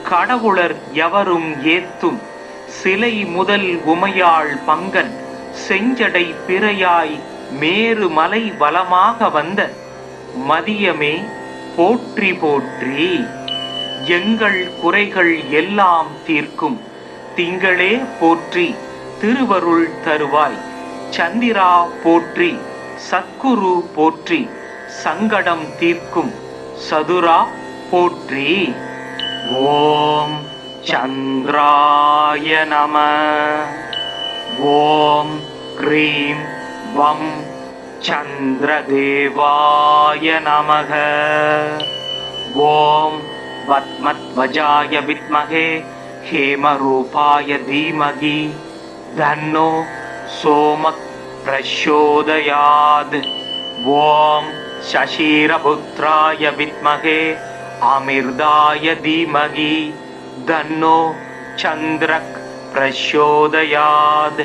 Speaker 1: கடவுளர் எவரும் ஏத்தும் சிலை முதல் உமையாள் பங்கன் செஞ்சடை பிறையாய் மேரு மலை வலமாக வந்த மதியமே போற்றி போற்றி எங்கள் குறைகள் எல்லாம் தீர்க்கும் திங்களே போற்றி திருவருள் தருவாய் சந்திரா போற்றி சத்குரு போற்றி சங்கடம் தீர்க்கும் சதுரா போற்றி. ஓம் சந்திராய நம. ஓம் க்ரீம் வம் சந்திரதேவாய நமக. ஓம் பத்மத்வஜாய வித்மகே ஹேமரூபாய தீமகி தன்னோ சோமக் பிரச்சோதயாத். ஓம் சசிரபுத்ராய வித்மகே அமிர்தாய தீமகி தன்னோ சந்திரக் பிரச்சோதயாத்.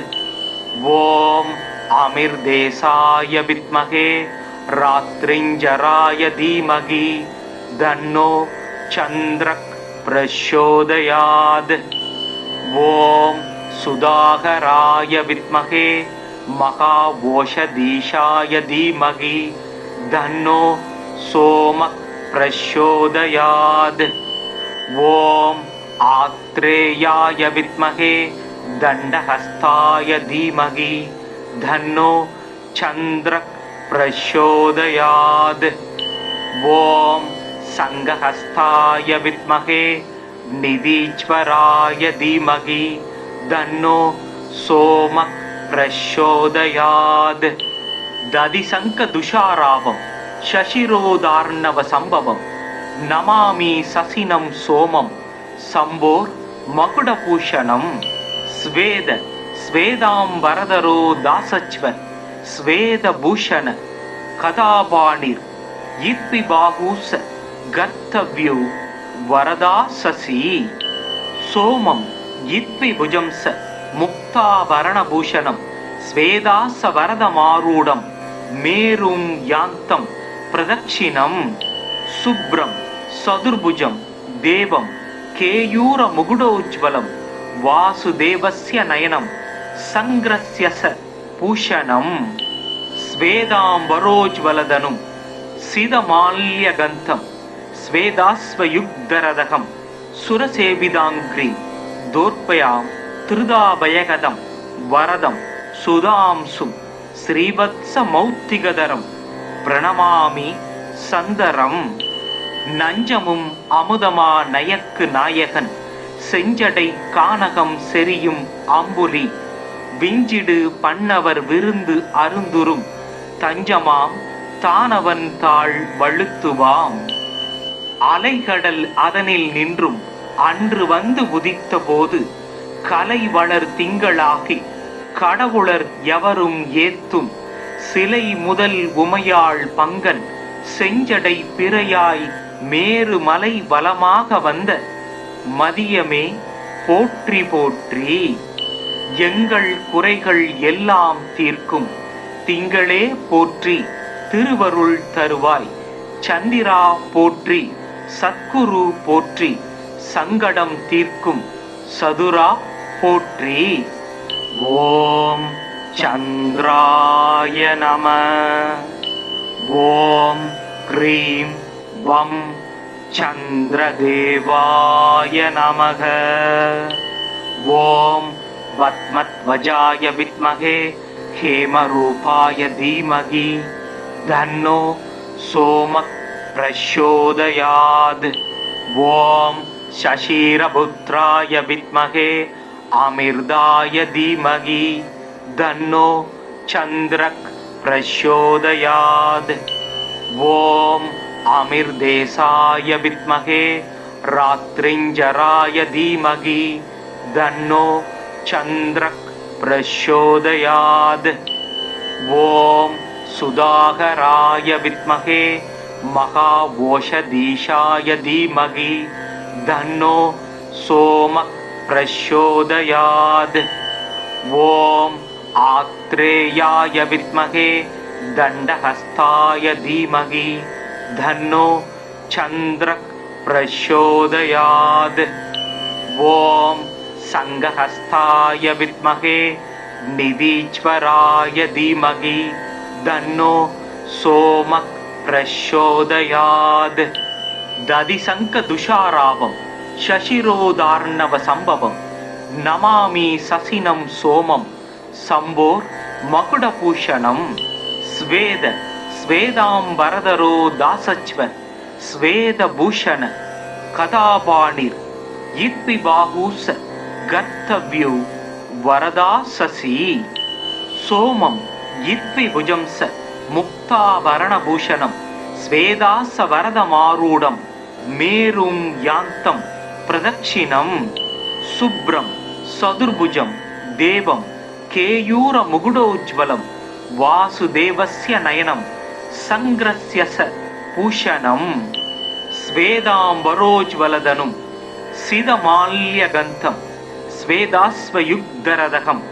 Speaker 1: ஓம் அமிர்தேசாய வித்மகே ராத்ரிஞ்சராய தீமகி தன்னோ சந்திரக் பிரச்சோதயாத். ஓம் சுதாகராய வித்மகே மகாவோஷதீஷாய தீமகி தன்னோ சோமக் பிரச்சோதயாத். ஓம் ஆத்ரேயாய வித்மகே தண்டஹஸ்தாய தீமகி தன்னோ சந்திரக் பிரச்சோதயாத். ஓம் சங்கஹஸ்தாய வித்மகே நிதீஸ்வராய தீமகி தன்னோ சோமக் பிரச்சோதயாத். ததிசங்க துஷாராவம் சசிரோதார்ணவ சம்பவம் நமாமி சசினம் சோமம் சம்போர் மகுடபூஷணம். ஸ்வேத ஸ்வேதாம்பரதரோ தாசச்வ ஸ்வேதபூஷண கதாபாணிர் இத்வி பாகூச கர்த்தவ்யோ வரதா சசி. சோமம் இத்வி புஜம்ச முக்தாபரணபூஷணம் ஸ்வேதாச வரதமாரூடம் மேரும் யாந்தம் பிரதட்சிணம். சுப்ரம் சதுர்புஜம் தேவம் கேயூர முகுடோஜ்வலம் வாசுதேவஸ்ய நயனம் சங்கிரஸ்யச பூஷணம். ஸ்வேதாம்பரோஜ்வலதனும் சிதமால்யகந்தம் ஸ்வேதாஸ்வயுக்தரதகம் சுரசேவிதாங்கிரி தோர்ப்பயாம் திருதாபயகதம் வரதம் சுதாம்சும் ஸ்ரீவத்ச மௌத்திகதரம் பிரணமாமி சந்தரம். நஞ்சமும் அமுதமா நயக்கு நாயகன் செஞ்சடை கானகம் செரியும் அம்புலி விஞ்சிடு பண்ணவர் விருந்து அருந்துரும் தஞ்சமாம் தானவன் தாழ் வழுத்துவாம். அலைகடல் அதனில் நின்றும் அன்று வந்து உதித்த போது கலை வளர் திங்களாகி கடவுளர் எவரும் ஏத்தும் சிலை முதல் உமையாள் பங்கன் செஞ்சடை பிறையாய் மேரு மலை வலமாக வந்த மதியமே போற்றி போற்றி. எங்கள் குறைகள் எல்லாம் தீர்க்கும் திங்களே போற்றி திருவருள் தருவாய். சந்திரா போற்றி சத்குரு போற்றி சங்கடம் தீர்க்கும் சதுரா போற்றி. ஓம் சந்திராய நம. ஓம் க்ரீம் வம் சந்திரதேவாய நமக. ஓம் பத்மத்வஜாய வித்மகே ஹேமரூபாய தீமகி தன்னோ சோமக் பிரச்சோதயாத். ஓம் சசிரபுத்ராய வித்மகே அமிர்தாய தீமகி தன்னோ சந்திரக் பிரச்சோதயாத். ஓம் அமிர்தேசாய வித்மகே ராத்ரிஞ்சராய தீமகி தன்னோ சந்திரக் பிரச்சோதயாத். ஓம் சுதாகராய வித்மகே மகாவோஷதீஷாய தீமகி தன்னோ சோமக் பிரச்சோதயாத். ஓம் ஆத்ரேயாய வித்மகே தண்டஹஸ்தாய தீமகி தன்னோ சந்திரக் பிரச்சோதயாத். ஓம் சங்கஹஸ்தாய வித்மகே நிதீஸ்வராய தீமகி தன்னோ சோமக் பிரச்சோதயாத். ததிசங்க துஷாராவம் சசிரோதார்ணவ சம்பவம் நமாமி சசினம் சோமம் சம்போர் மகுடபூஷணம். ஸ்வேத ஸ்வேதாம்பரதரோ தாசச்வ ஸ்வேதபூஷண கதாபாணிர் இத்விபாகூச கர்த்தவ்யோ வரதா சசி சோமம் இத்விபுஜம்ச முக்தாபரணபூஷணம் ஸ்வேதாச வரதமாரூடம் மேரும் யாந்தம் பிரதட்சிணம் சுப்ரம் சதுர்புஜம் தேவம் கேயூர முகுடோஜ்வலம் வாசுதேவஸ்ய நயனம் சங்கிரஸ்ய பூஷணம் ஸ்வேதாம்பரோஜ்வலதனும் சிதமால்யகந்தம் ஸ்வேதாஸ்வயுக்தரதகம்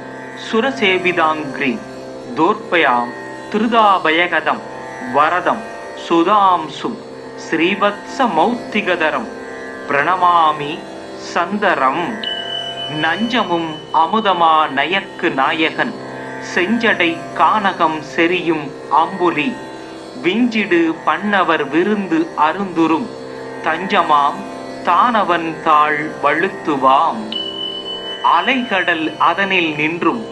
Speaker 1: சுரசேவிதாங்கிரி தோர்பயாம் திருதாபயகதம் வரதம் சுதாம்சும் ஸ்ரீவத்ச மௌத்திகதரம் பிரணமாமி சந்தரம் நஞ்சமும் அமுதமா நயக்கு நாயகன் செஞ்சடை கானகம் செரியும் அம்புலி விஞ்சிடு பண்ணவர் விருந்து அருந்துரும் தஞ்சமாம் தானவன் தாழ் வழுத்துவாம் அலைகடல் அதனில் நின்றும்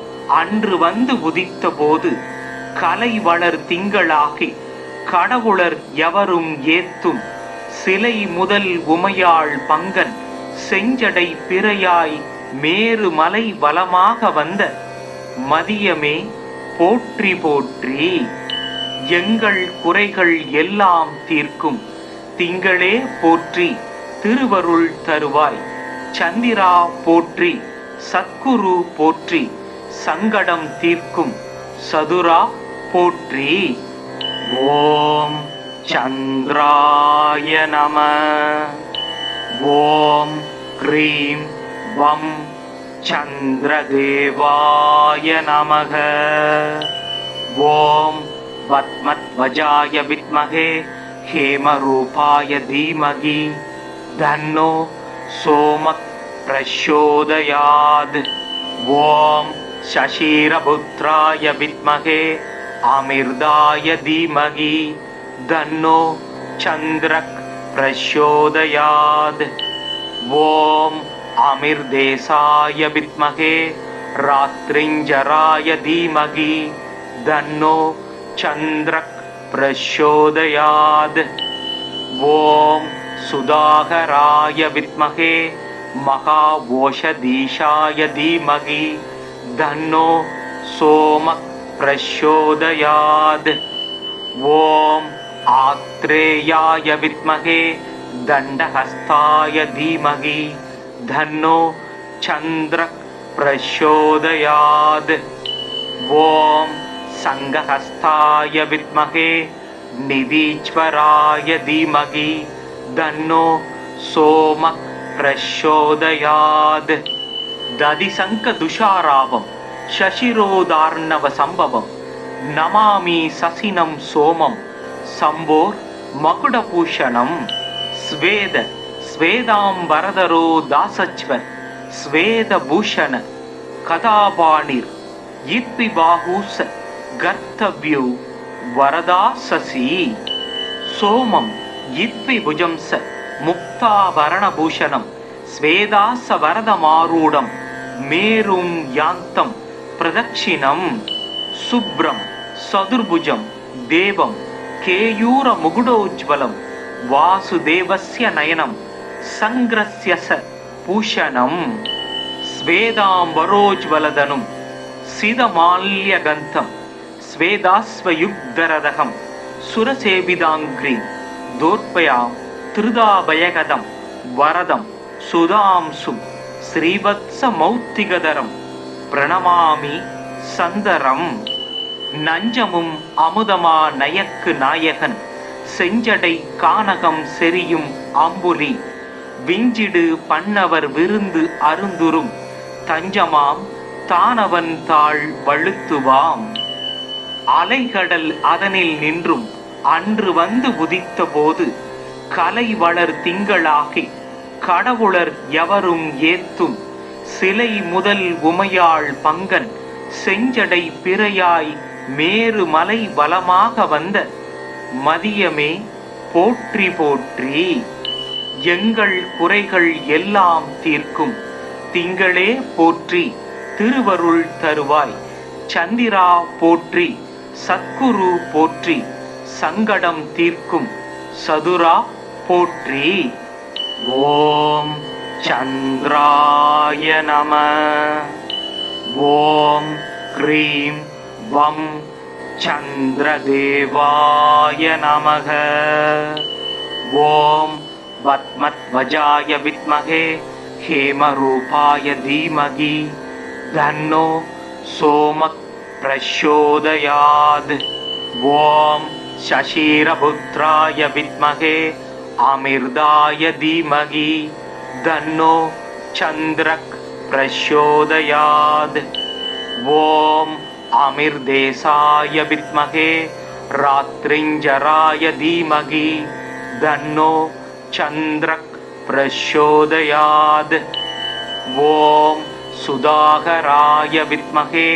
Speaker 1: அன்று வந்து உதித்த போது கலை வளர் திங்களாகி கடவுளர் எவரும் ஏத்தும் சிலை முதல் உமையாள் பங்கன் செஞ்சடை பிறையாய் மேரு மலை வலமாக வந்த மதியமே போற்றி போற்றி. எங்கள் குறைகள் எல்லாம் தீர்க்கும் திங்களே போற்றி திருவருள் தருவாய். சந்திரா போற்றி சத்குரு போற்றி சங்கடம் தீர்க்கும் சதுரா போற்றி. ஓம் சந்திராய நம. ஓம் க்ரீம் வம் சந்திரதேவாய நமக. ஓம் பத்மத்வஜாய வித்மஹே ஹேமரூபாய தீமகி தன்னோ சோமக் பிரச்சோதயாத். ஓம் சசீரபுத்ராய வித்மஹே அமிர்தாய தீமகி தன்னோ சந்திரக் பிரச்சோதயாத். ஓம் அமிர்தேசாய வித்மஹே ராத்ரிஞ்சராய தீமகி தன்னோ சந்திரக் பிரச்சோதயாத். ஓம் சுதாகராய வித்மஹே மகாவோஷதீஷாய தீமகி தன்னோ சோமக் பிரச்சோதயாத். ஓம் ஆத்ரேயாய வித்மஹே தண்டஹஸ்தாய தீமகி தன்னோ சந்திரக் பிரச்சோதயாத். ஓம் சங்கஹஸ்தாய வித்மஹே நிதீஸ்வராய தீமகி தன்னோ சோமக் பிரச்சோதயாத். ததிசங்க துஷாராவம் சசிரோதார்ணவ சம்பவம் நமாமி சசினம் சோமம் சம்போர் மகுடபூஷணம். ஸ்வேத ஸ்வேதாம்பரதரோ தாசச்வர் ஸ்வேதபூஷண கதாபாணிர் இத்விபாகூச கர்த்தவ்யோ வரதா சசி சோமம் இத்விபுஜம்ச முக்தாபரணபூஷணம் ஸ்வேதாச வரதமாரூடம் மேரும் யாந்தம் பிரதட்சிணம். சுப்ரம் சதுர்புஜம் தேவம் கேயூர முகுடோஜ்வலம் வாசுதேவஸ்ய நயனம் சங்கிரஸ்ய பூஷணம். ஸ்வேதாம்பரோஜ்வலதனும் சிதமால்யகந்தம் ஸ்வேதாஸ்வயுக்தரதகம் சுரசேவிதாங்கிரி தோர்பயாம் திருதாபயகதம் வரதம் சுதாம்சும் ஸ்ரீவத்ச மௌத்திகதரம் பிரணமாமி சந்தரம். நஞ்சமும் அமுதமா நயக்கு நாயகன் செஞ்சடை கானகம் செரியும் அம்புலி விஞ்சிடு பண்ணவர் விருந்து அருந்துரும் தஞ்சமாம் தானவன் தாழ் வழுத்துவாம். அலைகடல் அதனில் நின்றும் அன்று வந்து உதித்த போது கலை வளர் திங்களாகி கடவுளர் எவரும் ஏத்தும் சிலை முதல் உமையாள் பங்கன் செஞ்சடை பிறையாய் மேரு மலை வலமாக வந்த மதியமே போற்றி போற்றி. எங்கள் குறைகள் எல்லாம் தீர்க்கும் திங்களே போற்றி திருவருள் தருவாய். சந்திரா போற்றி சத்குரு போற்றி சங்கடம் தீர்க்கும் சதுரா போற்றி. ஓம் சந்திராய நம. ஓம் க்ரீம் வம் சந்திரதேவாய நமக. ஓம் பத்மத்வஜாய வித்மகே ஹேமரூபாய தீமகி தன்னோ சோமக் பிரச்சோதயாத். ஓம் சசிரபுத்ராய வித்மகே அமிர்தாய தீமகி தன்னோ சந்திரக் பிரச்சோதயாத். ஓம் அமிர்தேசாய வித்மகே ராத்ரிஞ்சராய தீமகி தன்னோ சந்திரக் பிரச்சோதயாத். ஓம் சுதாகராய வித்மகே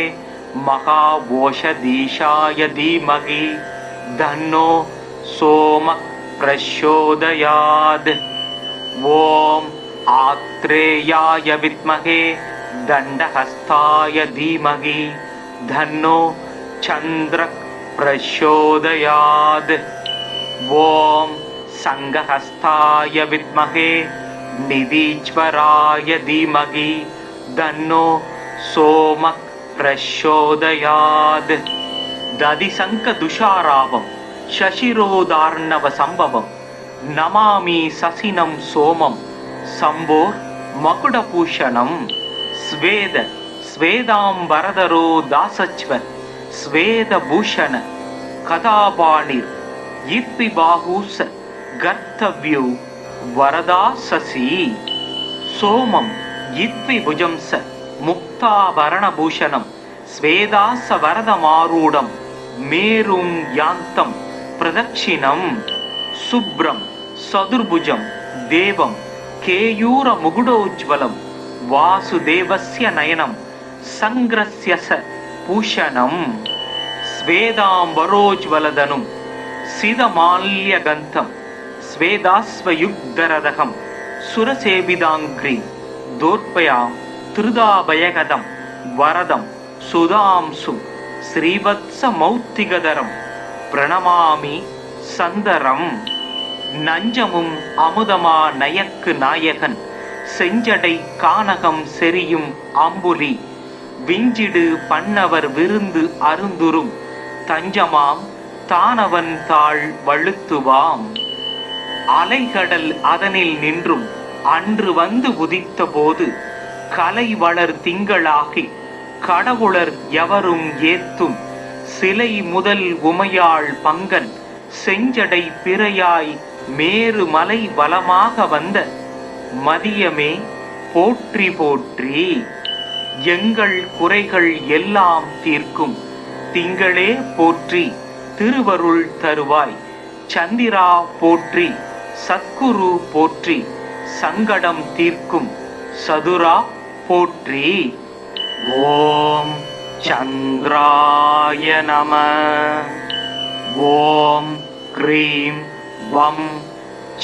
Speaker 1: மகாவோஷதீஷாய தீமகி தன்னோ சோமக் பிரச்சோதயாத். ஓம் ஆத்ரேயாய வித்மகே தண்டஹஸ்தாய தீமகி தன்னோ சந்திரக் பிரச்சோதயாத். ஓம் சங்கஹஸ்தாய வித்மகே நிதீஸ்வராய தீமகி தன்னோ சோமக் பிரச்சோதயாத். ததிசங்க துஷாராவம் சசிரோதார்ணவ சம்பவம் நமாமி சசினம் சோமம் சம்போர் மகுடபூஷணம். ஸ்வேத ஸ்வேதாம்பரதரோ தாசச்வ ஸ்வேதபூஷண கதாபாணிர் இர்பி பாகூச கர்த்தவ்யோ வரதா சசி. சோமம் இத்வி புஜம்ச முக்தாபரணபூஷணம் ஸ்வேதாச வரதமாரூடம் மேரும் யாந்தம் பிரதட்சிணம். சுப்ரம் சதுர்புஜம் தேவம் கேயூர முகுடோஜ்வலம் வாசுதேவஸ்ய நயனம் சங்கிரஸ்ய ச பூஷணம். ஸ்வேதாம்பரோஜ்வலதனும் சிதமால்யகந்தம் ஸ்வேதாஸ்வயுக்தரதகம் சுரசேவிதாங்கிரி தோர்பயாம் திருதாபயகதம் வரதம் சுதாம்சும் ஸ்ரீவத்ச மௌத்திகதரம் பிரணமாமி சந்தரம். நஞ்சமும் அமுதமா நயக்கு நாயகன் செஞ்சடை கானகம் செரியும் அம்புலி விஞ்சிடு பண்ணவர் விருந்து அருந்துரும் தஞ்சமாம் தானவன் தாழ் வழுத்துவாம். அலைகடல் அதனில் நின்றும் அன்று வந்து உதித்த போது கலை வளர் திங்களாகி கடவுளர் எவரும் ஏத்தும் சிலை முதல் உமையாள் பங்கன் செஞ்சடை பிறையாய் மேரு மலை வலமாக வந்த மதியமே போற்றி போற்றி. எங்கள் குறைகள் எல்லாம் தீர்க்கும் திங்களே போற்றி திருவருள் தருவாய். சந்திரா போற்றி சத்குரு போற்றி சங்கடம் தீர்க்கும் சதுரா போற்றி. ஓம் சந்திராய நம. ஓம் க்ரீம் வம்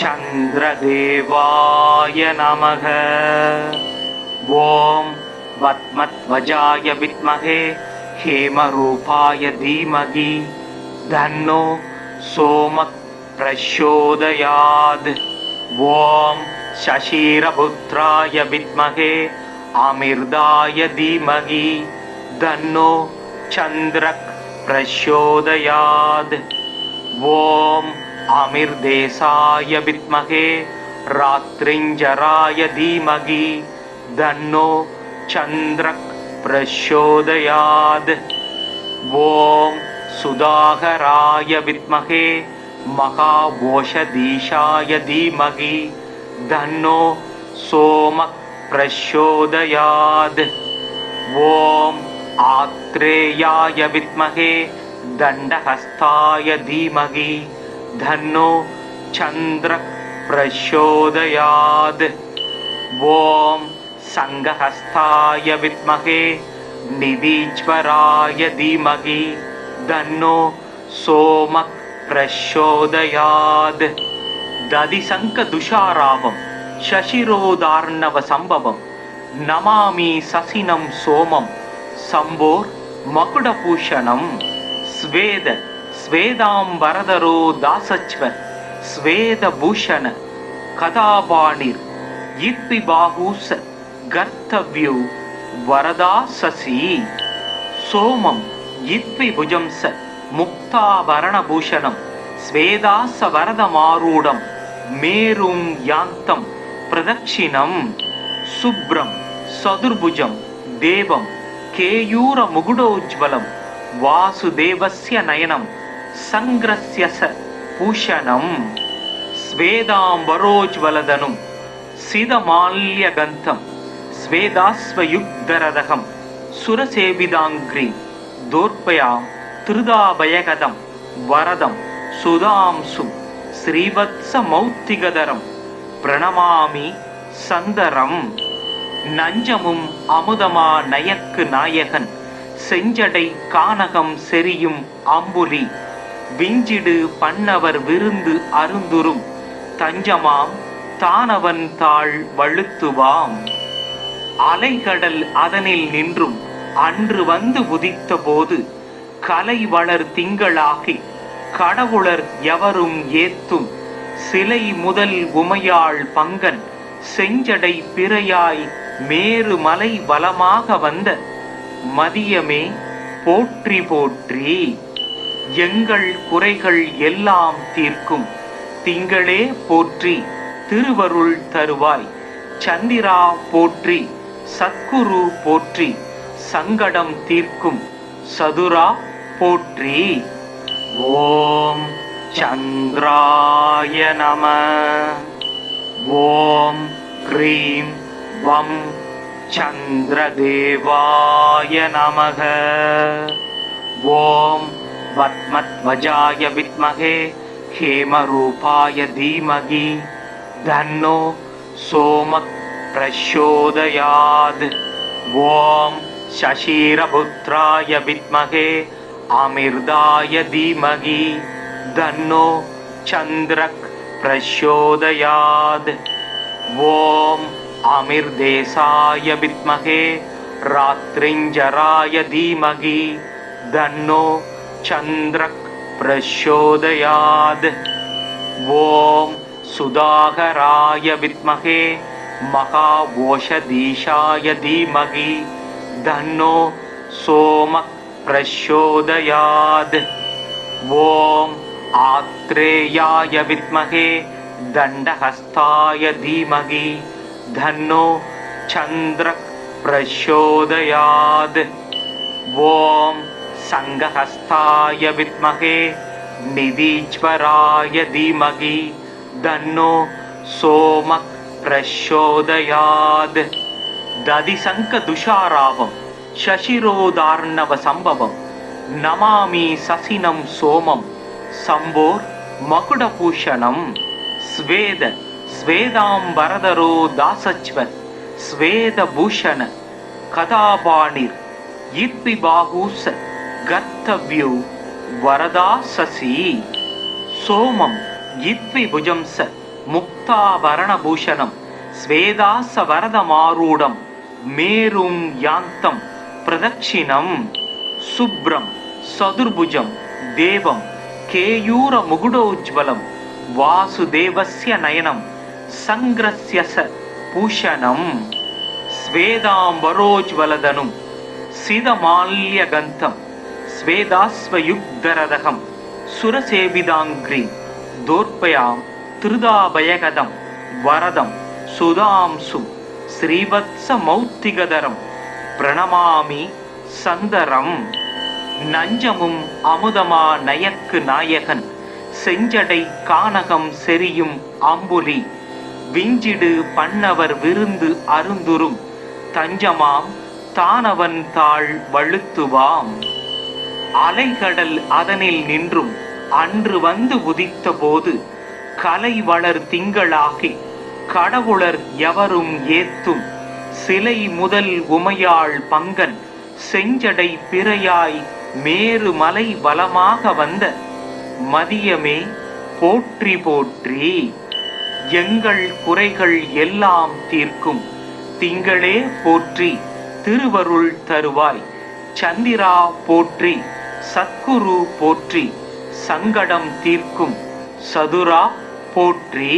Speaker 1: சந்திரதேவாய நமக. ஓம் பத்மத்வஜாய வித்மகே ஹேமரூபாய தீமகி தன்னோ சோமக் பிரச்சோதயாத். ஓம் சசிரபுத்ராய வித்மகே அமிர்தாய தீமகி தன்னோ சந்திரக் பிரச்சோதயாத். ஓம் அமிர்தேசாய வித்மகே ராத்ரிஞ்சராய தீமகி தன்னோ சந்திரக் பிரச்சோதயாத். ஓம் சுதாகராய வித்மகே மகாவோஷதீஷாய தீமகி தன்னோ சோமக் பிரச்சோதயாத். ஓம் ஆத்ரேயாய வித்மகே தண்டஹஸ்தாய தீமகி தன்னோ சந்திரக் பிரச்சோதயாத். ஓம் சங்கஹஸ்தாய வித்மகே நிதீஸ்வராய தீமகி தன்னோ சோமக் பிரச்சோதயாத். ததிசங்க துஷாராவம் சசிரோதார்ணவ சம்பவம் நமாமி சசினம் சோமம் சம்போர் மகுடபூஷணம். ஸ்வேத ஸ்வேதாம்பரதரோ தாசச்வ ஸ்வேதபூஷண கதாபாணிர் இத்வி பாகூச கர்த்தவ்யோ வரதா சசி சோமம் இத்வி புஜம்ச முக்தாபரணபூஷணம் ஸ்வேதாச வரதமாரூடம் மேரும் யாந்தம் பிரதக்ஷிணம் சுப்ரம் சதுர்புஜம் தேவம் கேயூர முகுடோஜ்வலம் வாசுதேவஸ்ய நயனம் சங்கிரஸ்யச பூஷணம் ஸ்வேதாம்பரோஜ்வலதனும் சிதமால்யகந்தம் ஸ்வேதாஸ்வயுக்தரதகம் சுரசேவிதாங்கிரீம் தோர்பயாம் திருதாபயகதம் வரதம் சுதாம்சும் ஸ்ரீவத்ச மௌத்திகதரம் பிரணமாமி சந்தரம் நஞ்சமும் அமுதமா நயக்கு நாயகன் செஞ்சடை கானகம் செரியும் அம்புலி விஞ்சிடு பண்ணவர் விருந்து அருந்துரும் தஞ்சமாம் தானவன் தாழ் வழுத்துவாம் அலைகடல் அதனில் நின்றும் அன்று வந்து உதித்த போது கலை வளர் திங்களாகி கடவுளர் எவரும் ஏத்தும் சிலை முதல் உமையாள் பங்கன் செஞ்சடை பிறையாய் மேரு மலை வலமாக வந்த மதியமே போற்றி போற்றி எங்கள் குறைகள் எல்லாம் தீர்க்கும் திங்களே போற்றி திருவருள் தருவாய் சந்திரா போற்றி சத்குரு போற்றி சங்கடம் தீர்க்கும் சதுரா போற்றி. ஓம் சந்திராய நம. ஓம் க்ரீம் வம் சந்திரதேவாய நமக. ஓம் பத்மத்வஜாய வித்மகே ஹேமரூபாய தீமகி தன்னோ சோமக் பிரச்சோதயாத். ஓம் சசீரபுத்ராய வித்மகே அமிர்தாய தீமகி தன்னோ சந்திரக் பிரச்சோதயாத். ஓம் அமிர்தேசாய வித்மகே ராத்ரிஞ்சராய தீமகி தன்னோ சந்திரக் பிரச்சோதயாத். ஓம் சுதாகராய வித்மகே மகாவோஷதீஷாய தீமகி தன்னோ சோமக் பிரச்சோதயாத். ஓம் ஆத்ரேயாய வித்மகே தண்டஹஸ்தாய தீமகி தன்னோ சந்திரக் பிரச்சோதயாத். ஓம் சங்கஹஸ்தாய வித்மகே நிதீஸ்வராய தீமகி தன்னோ சோமக் பிரச்சோதயாத். ததிசங்க துஷாராவம் சசிரோதார்ணவ சம்பவம் நமாமி சசினம் சோமம் சம்போர் மகுடபூஷணம். ஸ்வேத ஸ்வேதாம்பரதரோ தாசச்வ ஸ்வேதபூஷண கதாபாணிர் இத்வி பாகூச கர்த்தவ்யோ வரதா சசி சோமம் இத்வி புஜம்ச முக்தாபரணபூஷணம் ஸ்வேதாச வரதமாரூடம் மேரும் யாந்தம் பிரதக்ஷிணம். சுப்ரம் சதுர்புஜம் தேவம் கேயூர முகுடோஜ்வலம் வாசுதேவஸ்ய நயனம் சங்கிரஸ்யச பூஷணம். ஸ்வேதாம்பரோஜ்வலதனும் சிதமால்யகந்தம் ஸ்வேதாஸ்வயுக்தரதகம் சுரசேவிதாங்கிரீம் தோர்பயாம் திருதாபயகதம் வரதம் சுதாம்சும் ஸ்ரீவத்ச மௌத்திகதரம் பிரணமாமி சந்தரம். நஞ்சமும் அமுதமா நயக்கு நாயகன் செஞ்சடை கானகம் செரியும் அம்புலி விஞ்சிடு பண்ணவர் விருந்து அருந்துரும் தஞ்சமாம் தானவன் தாழ் வழுத்துவாம். அலைகடல் அதனில் நின்றும் அன்று வந்து உதித்த போது கலை வளர் திங்களாகி கடவுளர் எவரும் ஏத்தும் சிலை முதல் உமையாள் பங்கன் செஞ்சடை பிறையாய் மேரு மலை வலமாக வந்த மதியமே போற்றி போற்றி எங்கள் குறைகள் எல்லாம் தீர்க்கும் திங்களே போற்றி திருவருள் தருவாய் சந்திரா போற்றி சத்குரு போற்றி சங்கடம் தீர்க்கும் சதுரா போற்றி.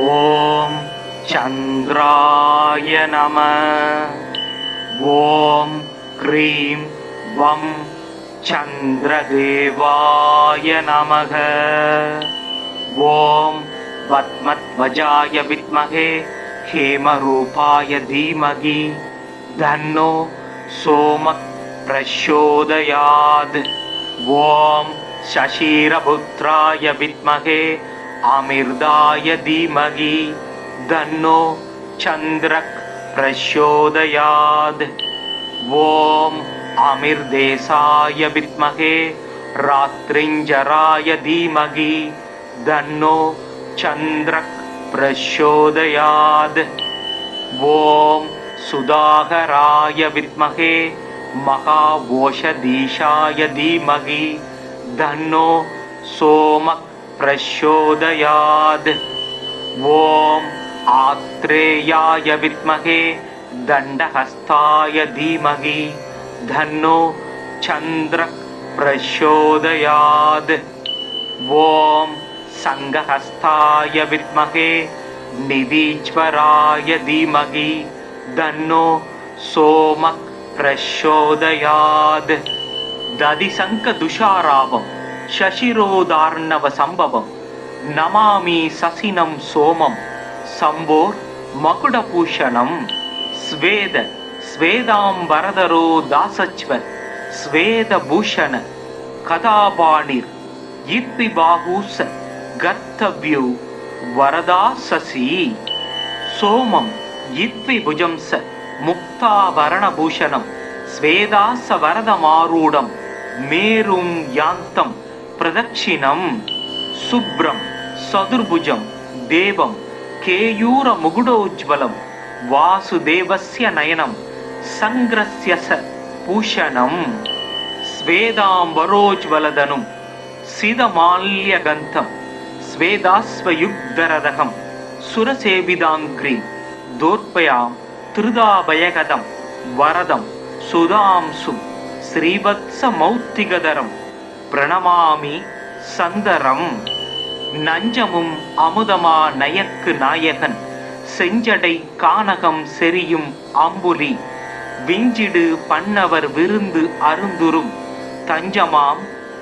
Speaker 1: ஓம் சந்திராய நம. ஓம் க்ரீம் வம் சந்திரதேவாய நமக. ஓம் பத்மத்வஜாய வித்மகே ஹேமரூபாய தீமகி தன்னோ சோமக் பிரச்சோதயாத். ஓம் சசீரபுத்ராய வித்மகே அமிர்தாய தீமகி தன்னோ சந்திரக் பிரச்சோதயாத். ஓம் அமிர்தேசாய வித்மகே ராத்ரிஞ்சராய தீமகி தன்னோ சந்திரக் பிரச்சோதயாத். ஓம் சுதாகராய வித்மகே மகாவோஷதீஷாய தீமகி தன்னோ சோமக் பிரச்சோதயாத். ஓம் ஆத்ரேயாய வித்மகே தண்டஹஸ்தாய தீமகி தன்னோ சந்திரக் பிரச்சோதயாத். ஓம் சங்கஹஸ்தாய வித்மகே நிதீஸ்வராய தீமகி தன்னோ சோமக் பிரச்சோதயாத். ததிசங்க துஷாராவம் சசிரோதார்ணவ சம்பவம் நமாமி சசினம் சோமம் சம்போர் மகுடபூஷணம். ஸ்வேத ஸ்வேதாம்பரதரோ தாசச்வ ஸ்வேதபூஷண கதாபாணிர் இத்விபாஹூஸ கர்த்தவ்யோ வரதா சசி. சோமம் இத்விபுஜம்ச முக்தாபரணபூஷணம் ஸ்வேதாச வரதமாரூடம் மேரும் யாந்தம் பிரதட்சிணம். சுப்ரம் சதுர்புஜம் தேவம் கேயூர முகுடோஜ்வலம் வாசுதேவஸ்ய நயனம் சங்கிரஸ்ய ச பூஷணம். ஸ்வேதாம்பரோஜ்வலதனும் சிதமால்யகந்தம் ஸ்வேதாஸ்வயுக்தரதகம் சுரசேவிதாங்கிரி தோர்ப்பயாம் திருதாபயகதம் வரதம் சுதாம்சும் ஸ்ரீவத்ச மௌத்திகதரம் பிரணமாமி சந்தரம். நஞ்சமும் அமுதமா நயக்கு நாயகன் செஞ்சடை கானகம் செரியும் அம்புலி விஞ்சிடு பண்ணவர் விருந்து அருந்துரும் தஞ்சமாம்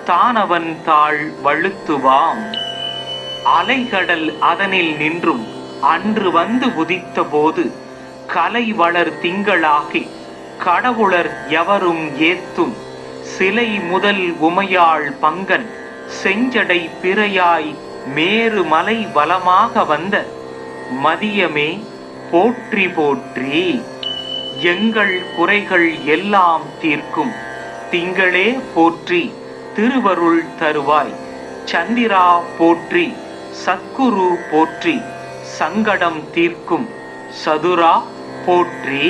Speaker 1: தானவன் தாழ் வழுத்துவாம். அலைகடல் அதனில் நின்றும் அன்று வந்து உதித்த போது கலை வளர் திங்களாகி கடவுளர் எவரும் ஏத்தும் சிலை முதல் உமையாள் பங்கன் செஞ்சடை பிறையாய் மேரு மலை வலமாக வந்த மதியமே போற்றி போற்றி. எங்கள் குறைகள் எல்லாம் தீர்க்கும் திங்களே போற்றி திருவருள் தருவாய். சந்திரா போற்றி சத்குரு போற்றி சங்கடம் தீர்க்கும் சதுரா போற்றி.